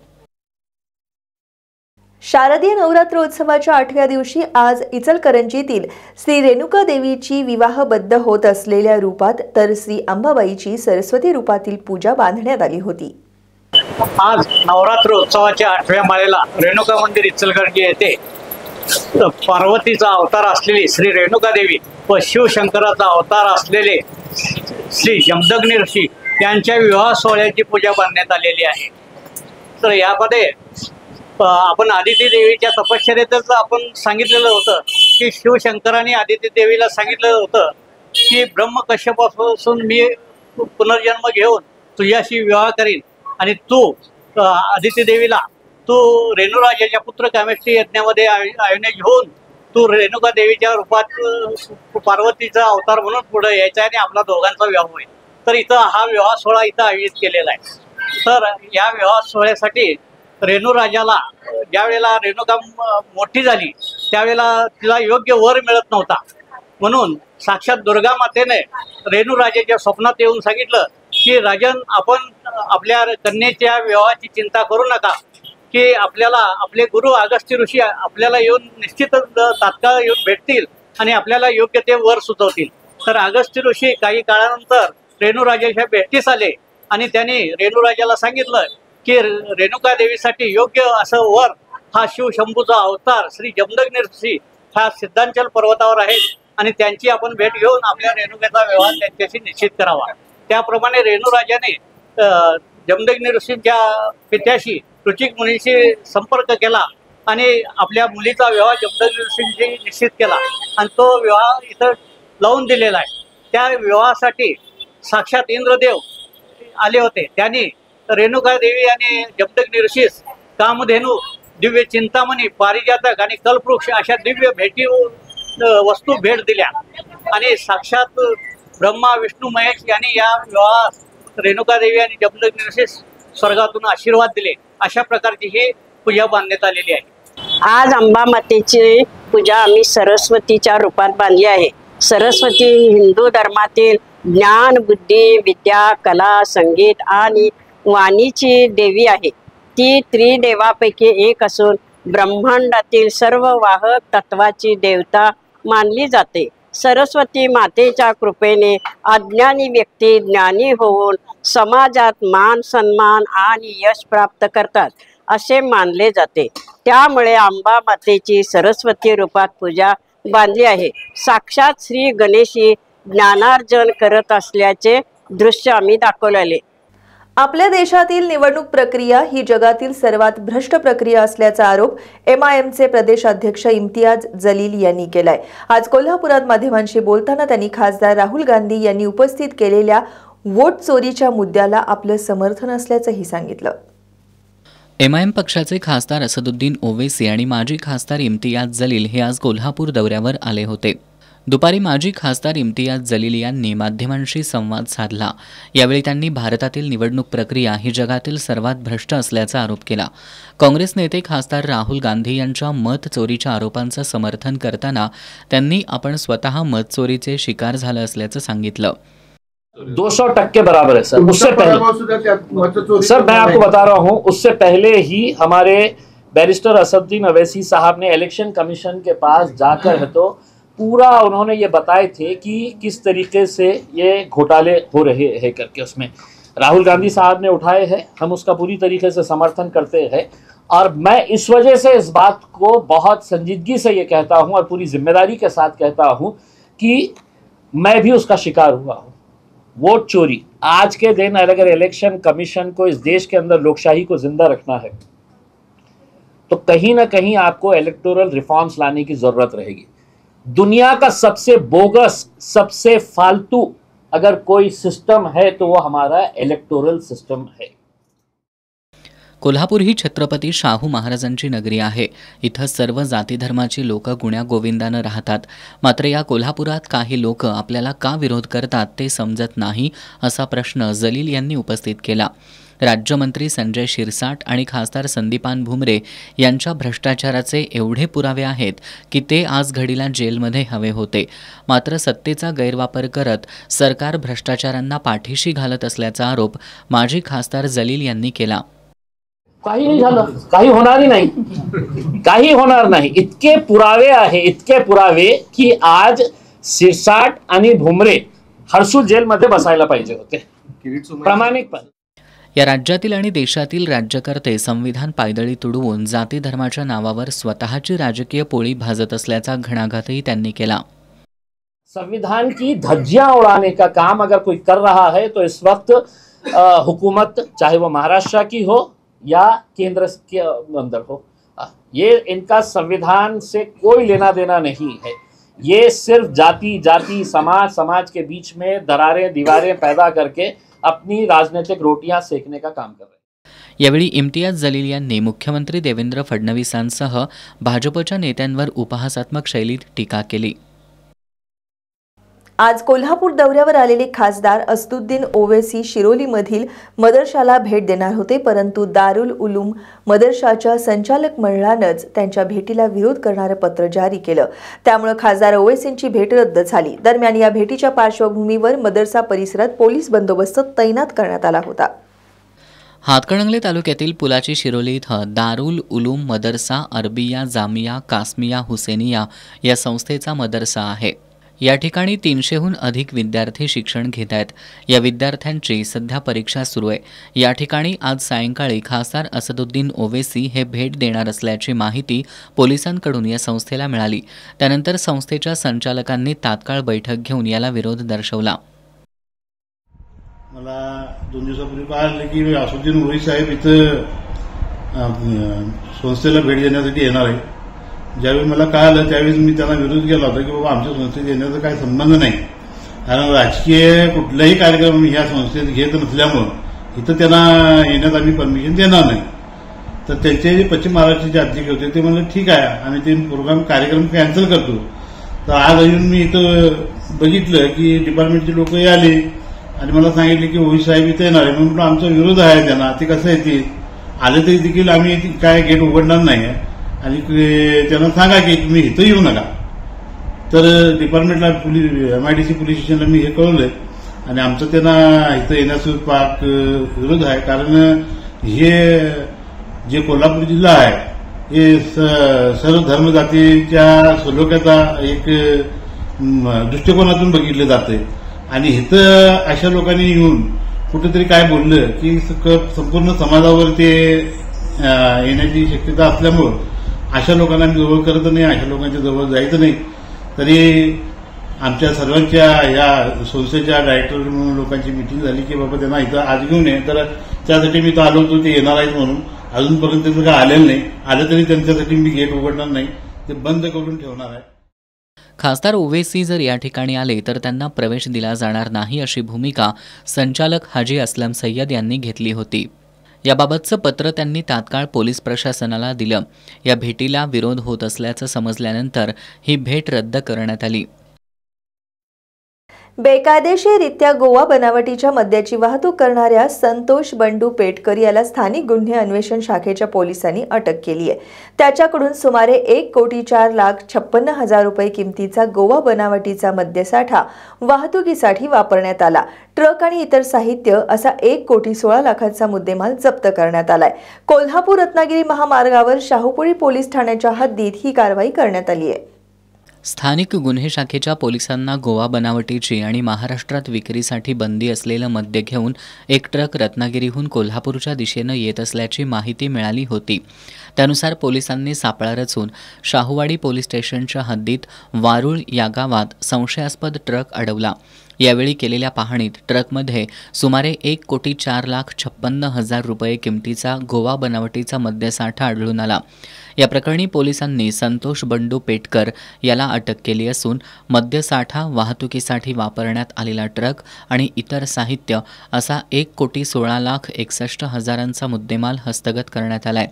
शारदीय नवरात्रोत्सवाच्या 8व्या दिवशी आज इचलकरंजीतील श्री रेणुका देवीची विवाहबद्ध होत असलेल्या रूपात तर श्री अंबाबाईची सरस्वती रूपातील पूजा बांधण्यात आली होती. आज नवरात्र उत्सवाच्या 8व्या माळेला रेणुका मंदिर इचलकरंजी येथे पार्वतीचा अवतार असलेली श्री रेणुका देवी व शिवशंकराचा अवतार असलेले श्री जमदग्नी ऋषी यांच्या विवाह सोहळ्याची पूजा बांधण्यात आलेली आहे। तर यामध्ये आपण आदिती देवीच्या तपश्चर्येतच आपण सांगितलेलं होतं की शिवशंकराने आदिती देवीला सांगितलं होतं की ब्रह्मकश्यपापासून मी पुनर्जन्म घेऊन तुझ्याशी विवाह करीन आणि तू आदिती देवीला तू रेणुराजाच्या पुत्र कामेष्ठी यज्ञामध्ये आयोने घेऊन तू रेणुका देवीच्या रूपात पार्वतीचा अवतार म्हणून पुढे यायचा आणि आपला दोघांचा विवाह होईल। तर इथं हा विवाह सोहळा इथं आयोजित केलेला आहे। तर या विवाह सोहळ्यासाठी रेणुराजाला ज्यावेळेला रेणुका मोठी झाली त्यावेळेला तिला योग्य वर मिळत नव्हता, म्हणून साक्षात दुर्गा मातेने रेणुराजाच्या स्वप्नात येऊन सांगितलं की राजन, आपण आपल्या कन्येच्या विवाहाची चिंता करू नका, की आपल्याला आपले गुरु अगस्त्य ऋषी आपल्याला येऊन निश्चितच तात्काळ येऊन भेटतील आणि आपल्याला योग्य ते वर सुचवतील। तर अगस्त्य ऋषी काही काळानंतर रेणुराजाच्या भेटीस आले आणि त्यांनी रेणुराजाला सांगितलं की रेणुका देवीसाठी योग्य असं वर हा शिवशंभूचा अवतार श्री जमदग्नी ऋषी हा सिद्धांचल पर्वतावर आहे आणि त्यांची आपण भेट घेऊन आपल्या रेणुकेचा व्यवहार त्यांच्याशी निश्चित करावा। त्याप्रमाणे रेणुराजाने जमदग्नी ऋषींच्या पित्याशी ऋचिक मुनीशी संपर्क केला आणि आपल्या मुलीचा विवाह जमदग्नी ऋषींशी निश्चित केला आणि तो विवाह इथं लावून दिलेला आहे। त्या विवाहासाठी साक्षात इंद्रदेव आले होते। त्यांनी रेणुका देवी आणि जमदग्नी ऋषीस कामधेनू, दिव्य चिंतामणी, पारिजातक आणि कल्पवृक्ष अशा दिव्य भेटी वस्तू भेट दिल्या आणि साक्षात ब्रह्मा, विष्णू, महेश यांनी या विवाहात रेणुका देवी आणि जमदग्नी ऋषीस स्वर्गातून आशीर्वाद दिले। अशा प्रकारची ही पूजा बांधण्यात आलेली आहे। आज अंबा मातेची पूजा आम्ही सरस्वतीच्या रूपात बांधली आहे। सरस्वती हिंदू धर्मातील ज्ञान, बुद्धी, विद्या, कला, संगीत आणि वाणीची देवी आहे। ती त्रिदेवापैकी एक असून ब्रह्मांडातील सर्व वाहक तत्वाची देवता मानली जाते। सरस्वती मातेच्या कृपेने अज्ञानी व्यक्ती ज्ञानी होऊन समाजात मान, सन्मान आणि यश प्राप्त करतात असे मानले जाते। त्यामुळे अंबा मातेची सरस्वती रूपात पूजा बांधली आहे। साक्षात श्री गणेशी ज्ञानार्जन करत असल्याचे दृश्य आम्ही दाखवले। आपल्या देशातील निवडणूक प्रक्रिया ही जगातील सर्वात भ्रष्ट प्रक्रिया असल्याचा आरोप MIMचे प्रदेशाध्यक्ष इम्तियाज जलील यांनी केलाय। आज कोल्हापुरात माध्यमांशी बोलताना त्यांनी खासदार राहुल गांधी यांनी उपस्थित केलेल्या वोट चोरीच्या मुद्द्याला आपलं समर्थन असल्याचंही सांगितलं। MIM पक्षाचे खासदार असदुद्दीन ओवैसी आणि माजी खासदार इम्तियाज जलील हे आज कोल्हापूर दौऱ्यावर आले होते। दुपारी माजी खासदार इम्तियाज जलील यांनी माध्यमांशी संवाद साधला। यावेळी त्यांनी भारतातील निवडणूक प्रक्रिया ही जगातील सर्वात भ्रष्ट असल्याचा आरोप केला। काँग्रेस नेते खासदार राहुल गांधी यांच्या मत चोरीच्या आरोपांचं समर्थन करताना त्यांनी आपण स्वतः मत चोरीचे शिकार झालं असल्याचं सांगितलं। 200% बराबर है सर। उससे पहले सर मैं आपको बता रहा हूं, उससे पहले ही हमारे बैरिस्टर असदुद्दीन ओवैसी साहब ने इलेक्शन कमीशन के पास जाकर तो पूरा उन्होंने ये बताए थे कि किस तरीके से ये घोटाले हो रहे हैं करके उसमें राहुल गांधी साहब ने उठाए हैं। हम उसका पूरी तरीके से समर्थन करते हैं और मैं इस वजह से इस बात को बहुत संजीदगी से ये कहता हूँ और पूरी जिम्मेदारी के साथ कहता हूँ कि मैं भी उसका शिकार हुआ हूँ। वोट चोरी आज के दिन अगर इलेक्शन कमीशन को इस देश के अंदर लोकशाही को जिंदा रखना है तो कहीं ना कहीं आपको इलेक्टोरल रिफॉर्म्स लाने की जरूरत रहेगी। दुनिया का सबसे बोगस, सबसे फालतू अगर कोई सिस्टम है तो वो हमारा इलेक्टोरल सिस्टम है। कोल्हापूर ही छत्रपती शाहू महाराजांची नगरी आहे। इथं सर्व जाती धर्माची लोक गुण्या गोविंदानं राहतात। मात्र या कोल्हापुरात काही लोक आपल्याला का विरोध करतात ते समजत नाही असा प्रश्न जलील यांनी उपस्थित केला। राज्यमंत्री संजय शिरसाट आणि खासदार संदीपान भुमरे यांच्या भ्रष्टाचाराचे एवढे पुरावे आहेत की ते आज घडीला जेलमध्ये हवे होते। मात्र सत्तेचा गैरवापर करत सरकार भ्रष्टाचारांना पाठीशी घालत असल्याचा आरोप माजी खासदार जलील यांनी केला। काही नाही झालं, काही होणारही नाही, काही होणार नाही। इतके पुरावे आहे, इतके पुरावे की आज शिरसाट आणि भुमरे हर्सुल जेलमध्ये बसायला पाहिजे होते प्रामाणिकपणे। या राज्यातील आणि देशातील राज्यकर्ते संविधान पायदळी तुडवून जाती धर्माच्या नावावर स्वतःची राजकीय पोळी भाजत असल्याचा घणाघातही त्यांनी केला। संविधान की धज्जियां उड़ाने का काम अगर कोई कर रहा है तो इस वक्त हुकूमत चाहे वो महाराष्ट्र की हो या केंद्र के अंदर हो, ये इनका संविधान से कोई लेना देना नहीं है। ये सिर्फ जाति समाज समाज के बीच में दरारें दीवारें पैदा करके अपनी राजनीतिक रोटियां सेकने का काम कर रहे हैं। यावेळी इम्तियाज जलील यांनी मुख्यमंत्री देवेंद्र फडणवीसांसह भाजपच्या नेत्यांवर उपहासात्मक शैलीत टीका केली। आज कोल्हापूर दौऱ्यावर आलेले खासदार असदुद्दीन ओवैसी शिरोलीमधील मदरशाला भेट देणार होते, परंतु दारुल उलूम मदरशाच्या संचालक मंडळानंच त्यांच्या भेटीला विरोध करणारं पत्र जारी केलं। त्यामुळे खासदार ओवैसींची भेट रद्द झाली। दरम्यान या भेटीच्या पार्श्वभूमीवर मदरसा परिसरात पोलीस बंदोबस्त तैनात करण्यात आला होता। हातकणंगले तालुक्यातील पुलाची शिरोली इथं दारुल उलूम मदरसा अरबिया जामिया कास्मिया हुसेनिया या संस्थेचा मदरसा आहे। या ठिकाणी 300हून अधिक विद्यार्थी शिक्षण घेत आहेत। या विद्यार्थ्यांची सध्या परीक्षा सुरू आहे। या ठिकाणी आज सायंकाळी खासदार असदुद्दीन ओवैसी हे भेट देणार असल्याची माहिती पोलिसांकडून या संस्थेला मिळाली। त्यानंतर संस्थेच्या संचालकांनी तात्काळ बैठक घेऊन याला विरोध दर्शवला। मला 2 दिवसापूर्वी कळालं की असदुद्दीन ओवैसी साहेब इथं संस्थेला भेट देण्यासाठी येणार आहे। ज्यावेळी मला कळालं त्यावेळी मी त्यांना विरोध केला होता की बाबा आमच्या संस्थेत येण्याचा काही संबंध नाही, कारण राजकीय कुठलाही कार्यक्रम ह्या संस्थेत घेत नसल्यामुळं इथं त्यांना येण्यात आम्ही परमिशन देणार नाही। तर त्यांचे जे पश्चिम महाराष्ट्राचे अध्यक्ष होते ते म्हणले ठीक आहे, आम्ही ते कार्यक्रम कॅन्सल करतो। तर आज येऊन मी इथं बघितलं की डिपार्टमेंटचे लोक आले आणि मला सांगितले की ओवैसी साहेब इथे येणार आहे। म्हणून आमचा विरोध आहे त्यांना, ते कसं येतील आले तरी देखील आम्ही काय गेट उघडणार नाही आणि त्यांना सांगा की तुम्ही इथं येऊ नका। तर डिपार्टमेंटला MIDC पोलीस स्टेशनला मी हे कळवलंय आणि आमचं त्यांना इथं येण्यास पाक विरोध आहे, कारण हे जे कोल्हापूर जिल्हा आहे हे सर्व धर्म जातीच्या सलोख्याचा एक दृष्टिकोनातून बघितलं जातंय आणि इथं अशा लोकांनी येऊन कुठेतरी काय बोललं की संपूर्ण समाजावर ते येण्याची शक्यता असल्यामुळं अशा लोकांना आम्ही जवळ करत नाही, अशा लोकांच्या जवळ जायचं नाही। तरी आमच्या सर्वांच्या या संस्थेच्या डायरेक्टर लोकांची मिटिंग झाली की बाबा त्यांना इथं आज घेऊन ये, तर त्यासाठी मी इथं आलो होतो ते येणार आहेत म्हणून। अजूनपर्यंत त्यांचं काय आलेलं नाही, आलं तरी त्यांच्यासाठी मी गेट उघडणार नाही, ते बंद करून ठेवणार आहे। खासदार ओवैसी जर या ठिकाणी आले तर त्यांना प्रवेश दिला जाणार नाही अशी भूमिका संचालक हाजी असलम सय्यद यांनी घेतली होती। याबाबतचं पत्र त्यांनी तात्काळ पोलीस प्रशासनाला दिलं। या भेटीला विरोध होत असल्याचं समजल्यानंतर ही भेट रद्द करण्यात आली। बेकायदेशीररित्या गोवा बनावटीच्या मद्याची वाहतूक करणाऱ्या संतोष बंडू पेटकर याला स्थानिक गुन्हे अन्वेषण शाखेच्या पोलिसांनी अटक केली आहे। त्याच्याकडून सुमारे 1,56,56,000 रुपये किमतीचा गोवा बनावटीचा मद्यसाठा वाहतुकीसाठी वापरण्यात आला। ट्रक आणि इतर साहित्य असा 1,16,00,000चा मुद्देमाल जप्त करण्यात आलाय। कोल्हापूर रत्नागिरी महामार्गावर शाहूपुरी पोलीस ठाण्याच्या हद्दीत ही कारवाई करण्यात आली आहे। स्थानिक गुन्हे शाखेच्या पोलिसांना गोवा बनावटीची आणि महाराष्ट्रात विक्रीसाठी बंदी असलेलं मद्य घेऊन एक ट्रक रत्नागिरीहून कोल्हापूरच्या दिशेनं येत असल्याची माहिती मिळाली होती। त्यानुसार पोलिसांनी सापळा रचून शाहूवाडी पोलीस स्टेशनच्या हद्दीत वारुळ या गावात संशयास्पद ट्रक अडवला। यावेळी केलेल्या पाहणीत ट्रकमध्ये सुमारे 1,04,56,000 रुपये किमतीचा गोवा बनावटीचा मद्यसाठा आढळून आला। या प्रकरणी पोलिसांनी संतोष बंडू पेटकर याला अटक केली असून मद्यसाठा वाहतुकीसाठी वापरण्यात आलेला ट्रक आणि इतर साहित्य असा 1,16,61,000चा मुद्देमाल हस्तगत करण्यात आलाय।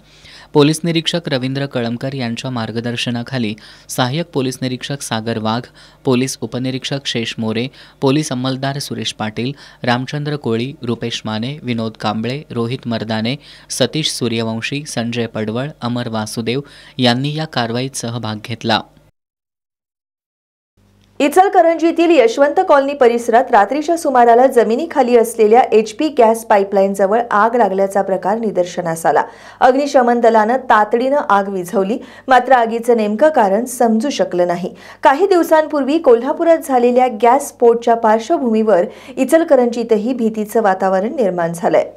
पोलीस निरीक्षक रवींद्र कळमकर यांच्या मार्गदर्शनाखाली सहाय्यक पोलीस निरीक्षक सागर वाघ, पोलीस उपनिरीक्षक शेष मोरे, पोलीस अंमलदार सुरेश पाटील, रामचंद्र कोळी, रुपेश माने, विनोद कांबळे, रोहित मर्दाने, सतीश सूर्यवंशी, संजय पडवळ, अमर वासुदेव यांनी या कारवाईत सहभाग घेतला। इचलकरंजीतील यशवंत कॉलनी परिसरात रात्रीच्या सुमाराला जमिनीखाली असलेल्या HP गॅस पाईपलाईनजवळ आग लागल्याचा प्रकार निदर्शनास आला। अग्निशमन दलानं तातडीनं आग विझवली, मात्र आगीचं नेमकं कारण समजू शकलं नाही। काही दिवसांपूर्वी कोल्हापुरात झालेल्या गॅस स्फोटच्या पार्श्वभूमीवर इचलकरंजीतही भीतीचं वातावरण निर्माण झालंय।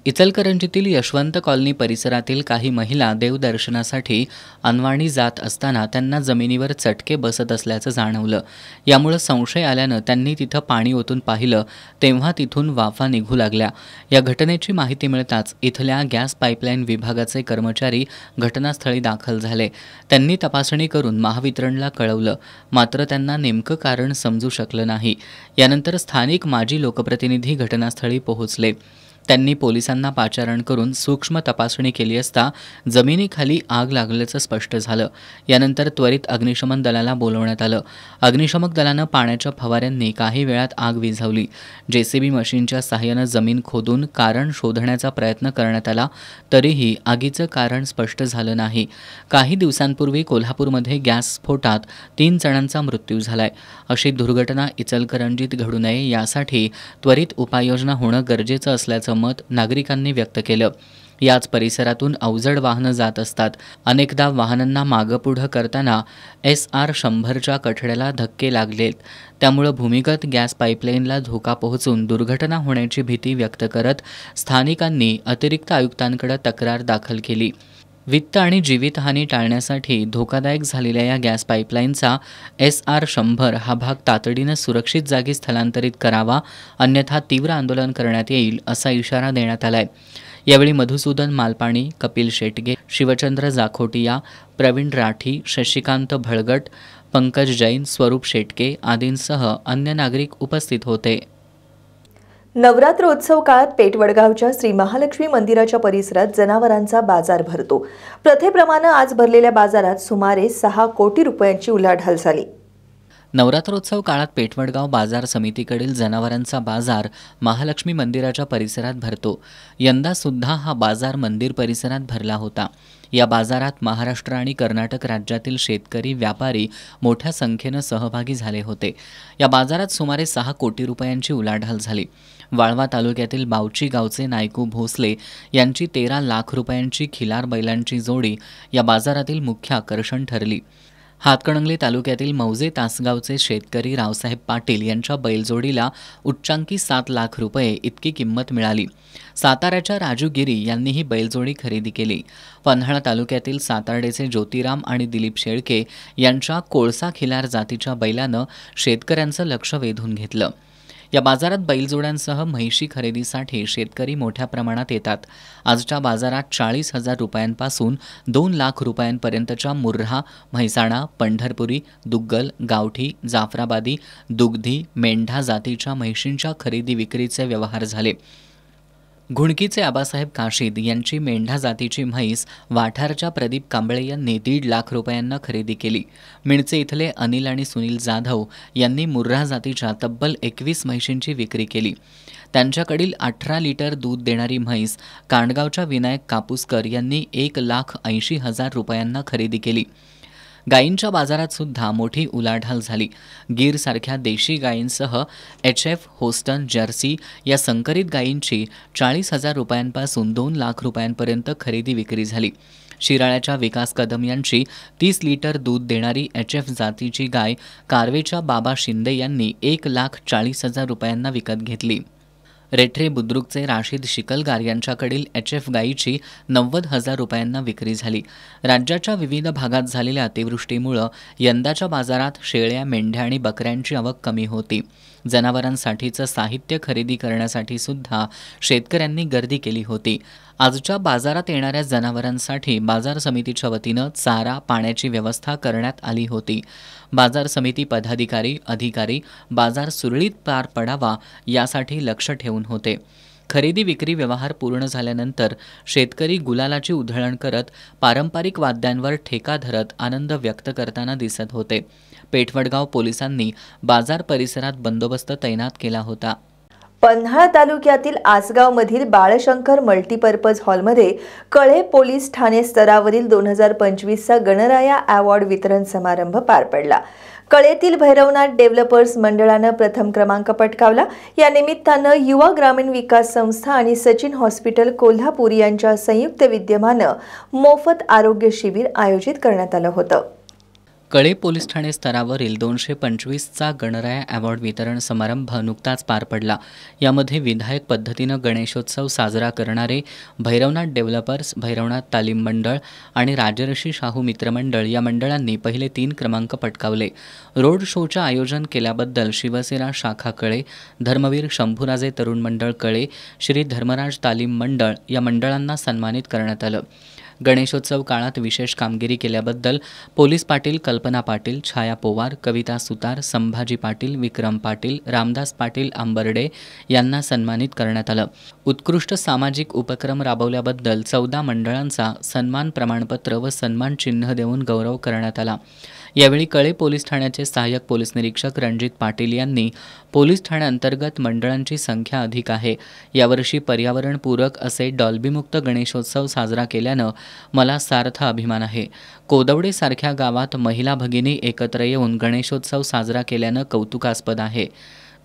इचलकरंजीतील यशवंत कॉलनी परिसरातील काही महिला देवदर्शनासाठी अनवाणी जात असताना त्यांना जमिनीवर चटके बसत असल्याचं जाणवलं. यामुळे संशय आल्यानं त्यांनी तिथं पाणी ओतून पाहिलं तेव्हा तिथून वाफा निघू लागल्या. या घटनेची माहिती मिळताच इथल्या गॅस पाईपलाईन विभागाचे कर्मचारी घटनास्थळी दाखल झाले. त्यांनी तपासणी करून महावितरणला कळवलं, मात्र त्यांना नेमकं कारण समजू शकलं नाही. यानंतर स्थानिक माजी लोकप्रतिनिधी घटनास्थळी पोहोचले. त्यांनी पोलिसांना पाचारण करून सूक्ष्म तपासणी केली असता जमिनीखाली आग लागल्याचं स्पष्ट झालं. यानंतर त्वरित अग्निशमन दलाला बोलवण्यात आलं. अग्निशमक दलानं पाण्याच्या फवाऱ्यांनी काही वेळात आग विझवली. जेसीबी मशीनच्या सहाय्यानं जमीन खोदून कारण शोधण्याचा प्रयत्न करण्यात आला, तरीही आगीचं कारण स्पष्ट झालं नाही. काही दिवसांपूर्वी कोल्हापूरमध्ये गॅस स्फोटात 3 जणांचा मृत्यू झालाय. अशी दुर्घटना इचलकरंजीत घडू नये यासाठी त्वरित उपाययोजना होणं गरजेचं असल्याचं मत नागरिकांनी व्यक्त केलं. याच परिसरातून अवजड वाहनं जात असतात. अनेकदा वाहनांना मागंपुढं करताना SR 100च्या कठड्याला धक्के लागलेत. त्यामुळं भूमिगत गॅस पाईपलाईनला धोका पोहोचून दुर्घटना होण्याची भीती व्यक्त करत स्थानिकांनी अतिरिक्त आयुक्तांकडे तक्रार दाखल केली. वित्त आणि जीवितहानी टाळण्यासाठी धोकादायक झालेल्या या गॅस पाईपलाईनचा SR 100 हा भाग तातडीनं सुरक्षित जागी स्थलांतरित करावा, अन्यथा तीव्र आंदोलन करण्यात येईल असा इशारा देण्यात आलाय. यावेळी मधुसूदन मालपाणी, कपिल शेटगे, शिवचंद्र जाखोटिया, प्रवीण राठी, शशिकांत भळगट, पंकज जैन, स्वरूप शेटके आदींसह अन्य नागरिक उपस्थित होते. नवरात्रोत्सव काळात पेठवडगावच्या श्री महालक्ष्मी मंदिराच्या परिसरात जनावरांचा बाजार भरतो. प्रथेप्रमाणे आज भरलेल्या बाजारात सुमारे 6 कोटी रुपयांची उलाढाल झाली. नवरात्रोत्सव काळात पेठवडगाव बाजार समितीकडील जनावरांचा बाजार महालक्ष्मी मंदिराच्या परिसरात भरतो. यंदा सुद्धा हा बाजार मंदिर परिसरात भरला होता. या बाजारात महाराष्ट्र आणि कर्नाटक राज्यातील शेतकरी, व्यापारी मोठ्या संख्येनं सहभागी झाले होते. या बाजारात सुमारे 6 कोटी रुपयांची उलाढाल झाली. वाळवा तालुक्यातील बावची गावचे नायकू भोसले यांची 13 लाख रुपयांची खिलार बैलांची जोडी या बाजारातील मुख्य आकर्षण ठरली. हातकणंगले तालुक्यातील मौजे तासगावचे शेतकरी रावसाहेब पाटील यांच्या बैलजोडीला उच्चांकी 7 लाख रुपये इतकी किंमत मिळाली. साताऱ्याच्या राजू गिरी यांनी ही बैलजोडी खरेदी केली. पन्हाळा तालुक्यातील सातार्डेचे ज्योतिराम आणि दिलीप शेळके यांच्या कोळसा खिलार जातीच्या बैलानं शेतकऱ्यांचं लक्ष वेधून घेतलं. या बाजारात बैलजोड्यांसह म्हैशी खरेदीसाठी शेतकरी मोठ्या प्रमाणात येतात. आजच्या बाजारात 40,000 रुपयांपासून 2 लाख रुपयांपर्यंतच्या मुर्हा, म्हैसाणा, पंढरपुरी, दुग्गल, गावठी, जाफराबादी, दुग्धी, मेंढा जातीच्या म्हैशींच्या खरेदी विक्रीचे व्यवहार झाले. घुणकीचे आबासाहेब काशीद यांची मेंढा जातीची म्हैस वाठारच्या प्रदीप कांबळे यांनी 1.5 लाख रुपयांना खरेदी केली. मिणचे इथले अनिल आणि सुनील जाधव यांनी मुर्रा जातीच्या तब्बल 21 म्हैशींची विक्री केली. त्यांच्याकडील 18 लिटर दूध देणारी म्हैस कांडगावच्या विनायक कापूसकर यांनी 1,80,000 रुपयांना खरेदी केली. गायींच्या बाजारात सुद्धा मोठी उलाढाल झाली. गीरसारख्या देशी गायींसह HF, होस्टन, जर्सी या संकरित गायींची 40,000 रुपयांपासून 2 लाख रुपयांपर्यंत खरेदी विक्री झाली. शिराळ्याच्या विकास कदम यांची 30 लिटर दूध देणारी HF जातीची गाय कारवेच्या बाबा शिंदे यांनी 1,40,000 रुपयांना विकत घेतली. रेठरे बुद्रुकचे राशीद शिकलगार यांच्याकडील HF गायीची 90,000 रुपयांना विक्री झाली. राज्याच्या विविध भागात झालेल्या अतिवृष्टीमुळं यंदाच्या बाजारात शेळ्या, मेंढ्या आणि बकऱ्यांची आवक कमी होती. जनावरांसाठीचं साहित्य खरेदी करण्यासाठी सुद्धा शेतकऱ्यांनी गर्दी केली होती. आजच्या बाजारात येणाऱ्या जनावरांसाठी बाजार समितीच्या वतीनं चारा, पाण्याची व्यवस्था करण्यात आली होती. बाजार समिती पदाधिकारी, अधिकारी बाजार सुरळीत पार पडावा यासाठी लक्ष ठेवून होते. खरेदी विक्री व्यवहार पूर्ण झाल्यानंतर शेतकरी गुलालाची उधळण करत पारंपरिक वाद्यांवर ठेका धरत आनंद व्यक्त करताना दिसत होते. पेठवडगाव पोलिसांनी बाजार परिसरात बंदोबस्त तैनात केला होता. पन्हाळा तालुक्यातील आसगावमधील बाळशंकर मल्टीपर्पज हॉलमध्ये कळे पोलीस ठाणे स्तरावरील 2025चा गणराया अवॉर्ड वितरण समारंभ पार पडला. कळेतील भैरवनाथ डेव्हलपर्स मंडळानं प्रथम क्रमांक पटकावला. या निमित्तानं युवा ग्रामीण विकास संस्था आणि सचिन हॉस्पिटल कोल्हापूर यांच्या संयुक्त विद्यमानं मोफत आरोग्य शिबिर आयोजित करण्यात आलं होतं. कळे पोलीस ठाणे स्तरावरील 225चा गणराया अवॉर्ड वितरण समारंभ नुकताच पार पडला. यामध्ये विधायक पद्धतीनं गणेशोत्सव साजरा करणारे भैरवनाथ डेव्हलपर्स, भैरवनाथ तालीम मंडळ आणि राजर्षी शाहू मित्रमंडळ या मंडळांनी पहिले 3 क्रमांक पटकावले. रोड शोचं आयोजन केल्याबद्दल शिवसेना शाखा कळे, धर्मवीर शंभूराजे तरुण मंडळ कळे, श्री धर्मराज तालीम मंडळ या मंडळांना सन्मानित करण्यात आलं. गणेशोत्सव काळात विशेष कामगिरी केल्याबद्दल पोलीस पाटील कल्पना पाटील, छाया पोवार, कविता सुतार, संभाजी पाटील, विक्रम पाटील, रामदास पाटील आंबर्डे यांना सन्मानित करण्यात आलं. उत्कृष्ट सामाजिक उपक्रम राबवल्याबद्दल 14 मंडळांचा सन्मान प्रमाणपत्र व सन्मान चिन्ह देऊन गौरव करण्यात आला. यावेळी कळे पोलीस ठाण्याचे सहाय्यक पोलीस निरीक्षक रणजित पाटील यांनी पोलीस ठाण्याअंतर्गत मंडळांची संख्या अधिक आहे. यावर्षी पर्यावरणपूरक असे डॉल्बीमुक्त गणेशोत्सव साजरा केल्यानं मला सार्थ अभिमान आहे. कोदवडेसारख्या गावात महिला भगिनी एकत्र येऊन गणेशोत्सव साजरा केल्यानं कौतुकास्पद आहे.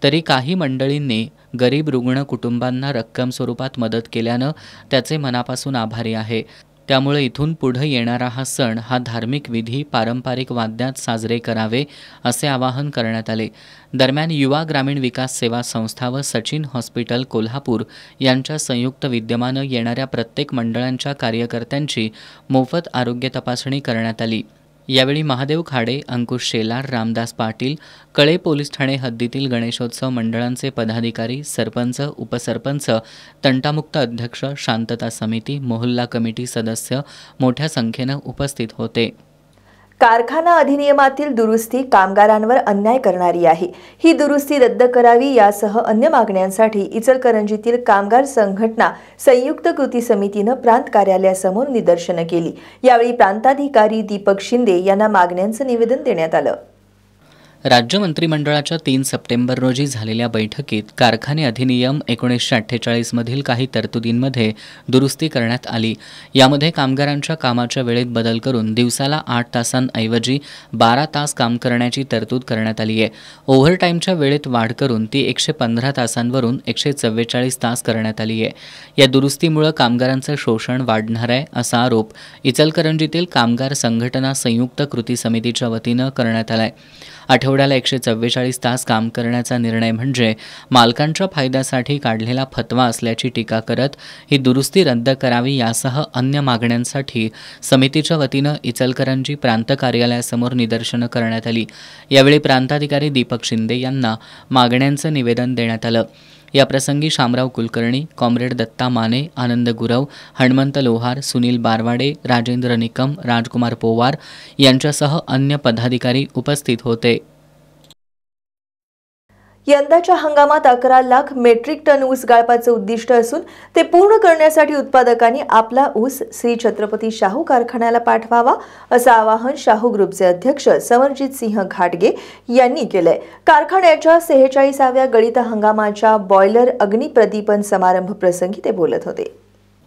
तरी काही मंडळींनी गरीब रुग्ण कुटुंबांना रक्कम स्वरूपात मदत केल्यानं त्याचे मनापासून आभारी आहे. त्यामुळे इथून पुढे येणारा हा सण हा धार्मिक विधी पारंपरिक वाद्यात साजरे करावे असे आवाहन करण्यात आले. दरम्यान युवा ग्रामीण विकास सेवा संस्था व सचिन हॉस्पिटल कोल्हापूर यांच्या संयुक्त विद्यमानं येणाऱ्या प्रत्येक मंडळांच्या कार्यकर्त्यांची मोफत आरोग्य तपासणी करण्यात आली. यावेळी महादेव खाडे, अंकुश शेलार, रामदास पाटील, कळे पोलीस ठाणे हद्दीतील गणेशोत्सव मंडळांचे पदाधिकारी, सरपंच, उपसरपंच, तंटामुक्त अध्यक्ष, शांतता समिती, मोहल्ला कमिटी सदस्य मोठ्या संख्येनं उपस्थित होते. कारखाना अधिनियमातील दुरुस्ती कामगारांवर अन्याय करणारी आहे. ही दुरुस्ती रद्द करावी यासह अन्य मागण्यांसाठी इचलकरंजीतील कामगार संघटना संयुक्त कृती समितीनं प्रांत कार्यालयासमोर निदर्शनं केली. यावेळी प्रांताधिकारी दीपक शिंदे यांना मागण्यांचं निवेदन देण्यात आलं. राज्य मंत्रिमंडळाच्या 3 सप्टेंबर रोजी झालेल्या बैठकीत कारखाने अधिनियम 1948 मधील काही तरतुदींमध्ये दुरुस्ती करण्यात आली. यामध्ये कामगारांच्या कामाच्या वेळेत बदल करून दिवसाला 8 तासांऐवजी 12 तास काम करण्याची तरतूद करण्यात आली आहे. ओव्हरटाईमच्या वेळेत वाढ करून ती 115 तासांवरून 144 तास करण्यात आली आहे. या दुरुस्तीमुळे कामगारांचं शोषण वाढणार आहे असा आरोप इचलकरंजीतील कामगार संघटना संयुक्त कृती समितीच्या वतीनं करण्यात आला आहे. आठवड्याला 144 तास काम करण्याचा निर्णय म्हणजे मालकांच्या फायद्यासाठी काढलेला फतवा असल्याची टीका करत ही दुरुस्ती रद्द करावी यासह अन्य मागण्यांसाठी समितीच्या वतीनं इचलकरंजी प्रांत कार्यालयासमोर निदर्शनं करण्यात आली. यावेळी प्रांताधिकारी दीपक शिंदे यांना मागण्यांचं निवेदन देण्यात आलं. याप्रसंगी शामराव कुलकर्णी, कॉम्रेड दत्ता माने, आनंद गुरव, हनुमंत लोहार, सुनील बारवाडे, राजेंद्र निकम, राजकुमार पोवार यांच्यासह अन्य पदाधिकारी उपस्थित होते. यंदाच्या हंगामात 11 लाख मेट्रिक टन ऊस गाळपाचं उद्दिष्ट असून ते पूर्ण करण्यासाठी उत्पादकांनी आपला ऊस श्री छत्रपती शाहू कारखान्याला पाठवावा असं आवाहन शाहू ग्रुपचे अध्यक्ष समरजित सिंह घाटगे यांनी केलंय. कारखान्याच्या 46व्या गळीत हंगामाच्या बॉयलर अग्निप्रदीपन समारंभ प्रसंगी ते बोलत होते.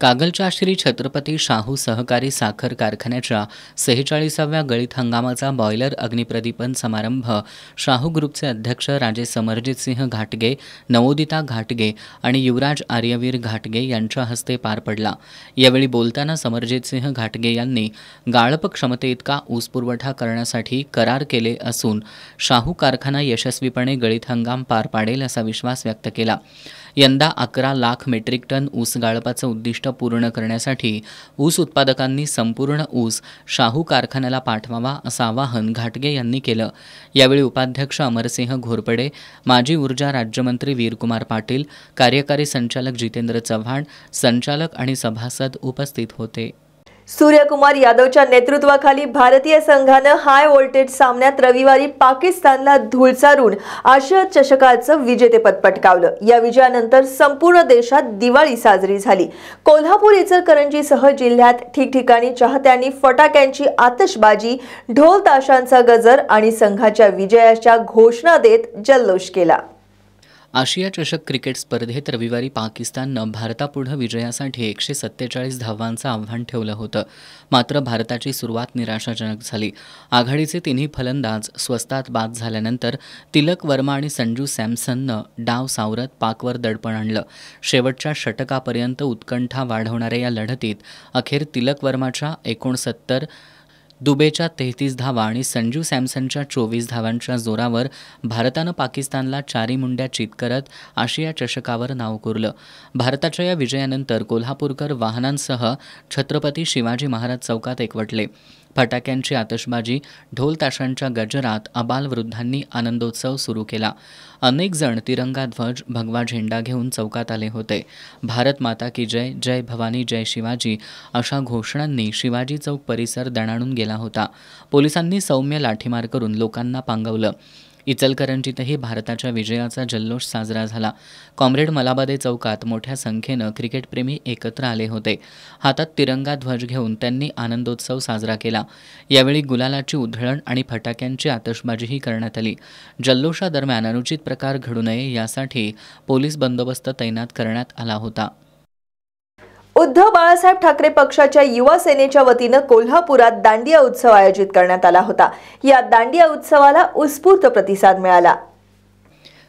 कागलच्या श्री छत्रपती शाहू सहकारी साखर कारखान्याच्या 46व्या गळीत हंगामाचा बॉयलर अग्निप्रदीपन समारंभ शाहू ग्रुपचे अध्यक्ष राजे समरजित सिंह घाटगे, नवोदिता घाटगे आणि युवराज आर्यवीर घाटगे यांच्या हस्ते पार पडला. यावेळी बोलताना समरजित सिंह घाटगे यांनी गाळप क्षमतेइतका ऊस पुरवठा करण्यासाठी करार केले असून शाहू कारखाना यशस्वीपणे गळीत हंगाम पार पाडेल असा विश्वास व्यक्त केला. यंदा 11 लाख मेट्रिक टन ऊस गाळपाचं उद्दिष्ट पूर्ण करण्यासाठी ऊस उत्पादकांनी संपूर्ण ऊस शाहू कारखान्याला पाठवावा असं आवाहन घाटगे यांनी केलं. यावेळी उपाध्यक्ष अमरसिंह घोरपडे, माजी ऊर्जा राज्यमंत्री वीरकुमार पाटील, कार्यकारी संचालक जितेंद्र चव्हाण, संचालक आणि सभासद उपस्थित होते. सूर्यकुमार यादवच्या नेतृत्वाखाली भारतीय संघानं हाय व्होल्टेज सामन्यात रविवारी पाकिस्तानला धूळ चारून आशिया चषकाचं विजेतेपद पटकावलं. या विजयानंतर संपूर्ण देशात दिवाळी साजरी झाली. कोल्हापूर, इचलकरंजीसह जिल्ह्यात ठिकठिकाणी चाहत्यांनी फटाक्यांची आतषबाजी, ढोल ताशांचा गजर आणि संघाच्या विजयाच्या घोषणा देत जल्लोष केला. आशिया चषक क्रिकेट स्पर्धेत रविवारी पाकिस्ताननं भारतापुढं विजयासाठी 147 धावांचं आव्हान ठेवलं होतं. मात्र भारताची सुरुवात निराशाजनक झाली. आघाडीचे तिन्ही फलंदाज स्वस्तात बाद झाल्यानंतर तिलक वर्मा आणि संजू सॅमसननं डाव सावरत पाकवर दडपण आणलं. शेवटच्या षटकापर्यंत उत्कंठा वाढवणाऱ्या या लढतीत अखेर तिलक वर्माच्या 69, दुबेच्या 33 धावा आणि संजू सॅमसनच्या 24 धावांच्या जोरावर भारतानं पाकिस्तानला चारी मुंड्या चित करत आशिया चषकावर नाव कोरलं. भारताच्या या विजयानंतर कोल्हापूरकर वाहनांसह छत्रपती शिवाजी महाराज चौकात एकवटले. फटाक्यांची आतषबाजी, ढोल ताशांच्या गजरात आबालवृद्धांनी आनंदोत्सव सुरू केला. अनेक जण तिरंगा ध्वज, भगवा झेंडा घेऊन चौकात आले होते. भारत माता की जय, जय भवानी, जय शिवाजी अशा घोषणांनी शिवाजी चौक परिसर दणाणून गेला होता. पोलिसांनी सौम्य लाठीमार करून लोकांना पांगवलं. इचलकरंजीतही भारताच्या विजयाचा जल्लोष साजरा झाला. कॉम्रेड मलाबादे चौकात मोठ्या संख्येनं क्रिकेटप्रेमी एकत्र आले होते. हातात तिरंगा ध्वज घेऊन त्यांनी आनंदोत्सव साजरा केला. यावेळी गुलालाची उधळण आणि फटाक्यांची आतषबाजीही करण्यात आली. जल्लोषादरम्यान अनुचित प्रकार घडू नये यासाठी पोलीस बंदोबस्त तैनात करण्यात आला होता. उद्धव बाळासाहेब ठाकरे पक्षाच्या युवा सेनेच्या वतीनं कोल्हापुरात दांडिया उत्सव आयोजित करण्यात आला होता. या दांडिया उत्सवाला उत्स्फूर्त प्रतिसाद मिळाला.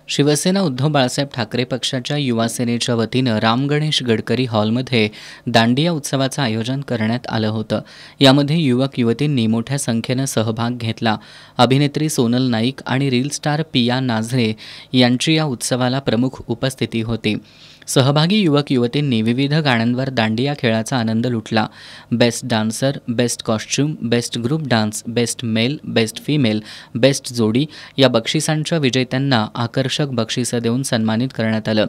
शिवसेना उद्धव बाळासाहेब ठाकरे पक्षाच्या युवा सेनेच्या वतीनं राम गणेश गडकरी हॉलमध्ये दांडिया उत्सवाचं आयोजन करण्यात आलं होतं. यामध्ये युवक युवतींनी मोठ्या संख्येनं सहभाग घेतला. अभिनेत्री सोनल नाईक आणि रील स्टार पिया नाझरे यांची या उत्सवाला प्रमुख उपस्थिती होती. सहभागी युवक युवतींनी विविध गाण्यांवर दांडिया खेळाचा आनंद लुटला. Best dancer, best costume, best group dance, best male, best female, best जोडी या बक्षिसांच्या विजेत्यांना आकर्षक बक्षिसं देऊन सन्मानित करण्यात आलं.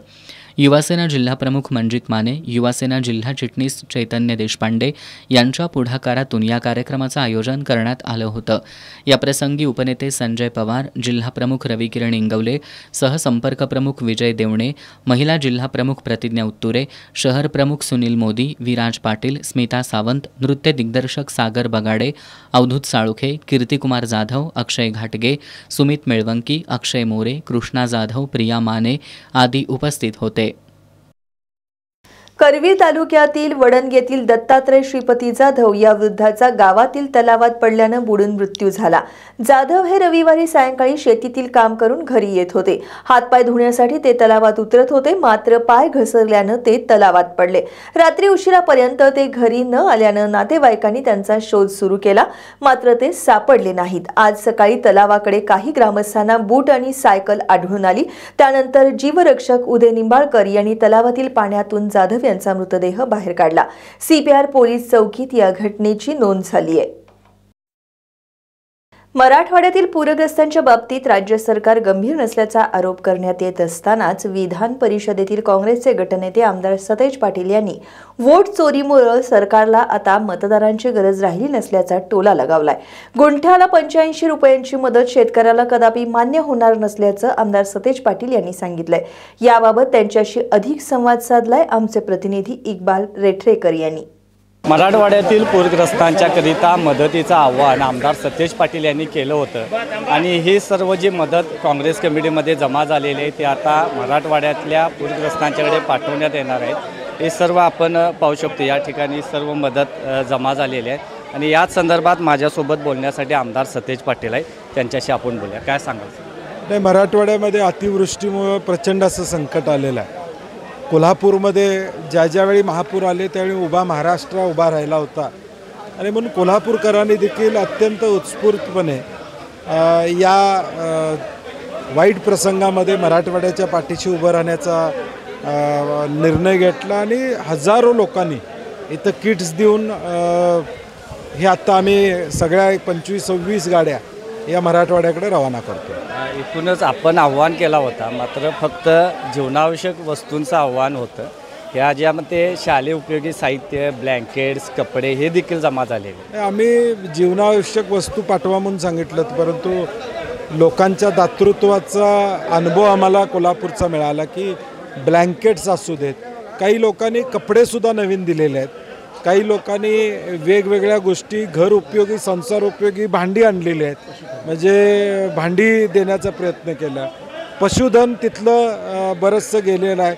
युवासेना जिल्हाप्रमुख मंजित माने, युवासेना जिल्हा चिटणीस चैतन्य देशपांडे यांच्या पुढाकारातून या कार्यक्रमाचं आयोजन करण्यात आलं होतं. याप्रसंगी उपनेते संजय पवार, जिल्हाप्रमुख रविकिरण इंगवले, सहसंपर्क प्रमुख विजय देवणे, महिला जिल्हाप्रमुख प्रतिज्ञा उत्तुरे, शहर प्रमुख सुनील मोदी, विराज पाटील, स्मिता सावंत, नृत्य दिग्दर्शक सागर बगाडे, अवधूत साळुखे, कीर्तिकुमार जाधव, अक्षय घाटगे, सुमित मेळवंकी, अक्षय मोरे, कृष्णा जाधव, प्रिया माने आदी उपस्थित होते. करवीर तालुक्यातील वडणगेतील दत्तात्रय श्रीपती जाधव या वृद्धाचा गावातील तलावात पडल्यानं बुडून मृत्यू झाला. जाधव हे रविवारी सायंकाळी शेतीतील काम करून घरी येत होते. हातपाय धुण्यासाठी ते तलावात उतरत होते, मात्र पाय घसरल्यानं ते तलावात पडले. रात्री उशिरापर्यंत ते घरी न आल्यानं नातेवाईकांनी त्यांचा शोध सुरू केला, मात्र ते सापडले नाहीत. आज सकाळी तलावाकडे काही ग्रामस्थांना बूट आणि सायकल आढळून आली. त्यानंतर जीवरक्षक उदय निंबाळकर यांनी तलावातील पाण्यातून जाधव यांचा मृतदेह बाहेर काढला. CPR पोलीस चौकीत या घटनेची नोंद झाली आहे. मराठवाड्यातील पूरग्रस्तांच्या बाबतीत राज्य सरकार गंभीर नसल्याचा आरोप करण्यात येत असतानाच विधान परिषदेतील काँग्रेसचे गटनेते आमदार सतेज पाटील यांनी वोट चोरीमुळे सरकारला आता मतदारांची गरज राहिली नसल्याचा टोला लगावलाय. गुंठ्याला 85 रुपयांची मदत शेतकऱ्याला कदापि मान्य होणार नसल्याचं आमदार सतेज पाटील यांनी सांगितलंय. याबाबत त्यांच्याशी अधिक संवाद साधलाय आमचे प्रतिनिधी इक्बाल रेठरेकर यांनी. मराठवाड्यातील पूरग्रस्तांच्या करिता मदतीचं आव्हान आमदार सतेज पाटील यांनी केलं होतं आणि ही सर्व जी मदत काँग्रेस कमिटीमध्ये जमा झालेली आहे ती आता मराठवाड्यातल्या पूरग्रस्तांच्याकडे पाठवण्यात येणार आहे. हे सर्व आपण पाहू शकतो. या ठिकाणी सर्व मदत जमा झालेली आहे आणि याच संदर्भात माझ्यासोबत बोलण्यासाठी आमदार सतेज पाटील आहे. त्यांच्याशी आपण बोलूया. काय सांगाल? नाही, मराठवाड्यामध्ये अतिवृष्टीमुळे प्रचंड असं संकट आलेलं आहे. कोल्हापूरमध्ये ज्यावेळी महापूर आले त्यावेळी उभा महाराष्ट्र उभा राहिला होता आणि म्हणून कोल्हापूरकरांनी देखील अत्यंत उत्स्फूर्तपणे या वाईट प्रसंगामध्ये मराठवाड्याच्या पाठीशी उभं राहण्याचा निर्णय घेतला आणि हजारो लोकांनी इथं किट्स देऊन हे आत्ता आम्ही सगळ्या 25-26 गाड्या या मराठवाड्याकडे रवाना करतो. इथूनच आपण आव्हान केला होता, मात्र फक्त जीवनावश्यक वस्तूंचं आव्हान होतं. ह्या ज्यामध्ये शालेय उपयोगी साहित्य, ब्लँकेट्स, कपडे हे देखील जमा झालेले. आम्ही जीवनावश्यक वस्तू पाठवा म्हणून सांगितलं, परंतु लोकांच्या दातृत्वाचा अनुभव आम्हाला कोल्हापूरचा मिळाला की ब्लँकेट्स असू देत, काही लोकांनी कपडेसुद्धा नवीन दिलेले आहेत, काही लोकांनी वेगवेगळ्या गोष्टी घर उपयोगी, संसार उपयोगी भांडी आणलेली आहेत, म्हणजे भांडी देण्याचा प्रयत्न केला. पशुधन तिथलं बरंचसं गेलेलं आहे.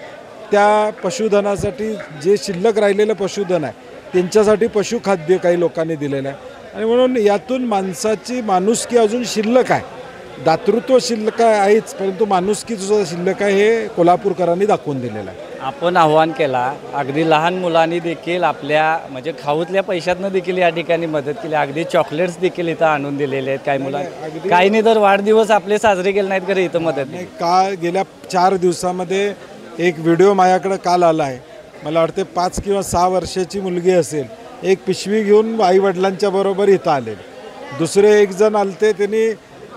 त्या पशुधनासाठी जे शिल्लक राहिलेलं पशुधन आहे त्यांच्यासाठी पशुखाद्य काही लोकांनी दिलेलं आहे आणि म्हणून यातून माणसाची माणुसकी अजून शिल्लक आहे दातृत्व शिल्लक आहेच, परंतु माणुसकी सुद्धा शिल्लक आहे हे कोल्हापूरकरांनी दाखवून दिलेलं आहे. आपण आव्हान केला, अगदी लहान मुलांनी देखील आपल्या म्हणजे खाऊतल्या पैशातनं देखील या ठिकाणी मदत केली. अगदी चॉकलेट्स देखील इथं आणून दिलेले आहेत. काही मुलांनी, काही नाही तर वाढदिवस आपले साजरे केले नाहीत खरं इथं मदत नाही. का गेल्या 4 दिवसामध्ये एक व्हिडिओ माझ्याकडे काल आला आहे. मला वाटते 5 किंवा 6 वर्षाची मुलगी असेल, एक पिशवी घेऊन आईवडिलांच्या बरोबर इथं आले. दुसरे एक जण आलते, त्यांनी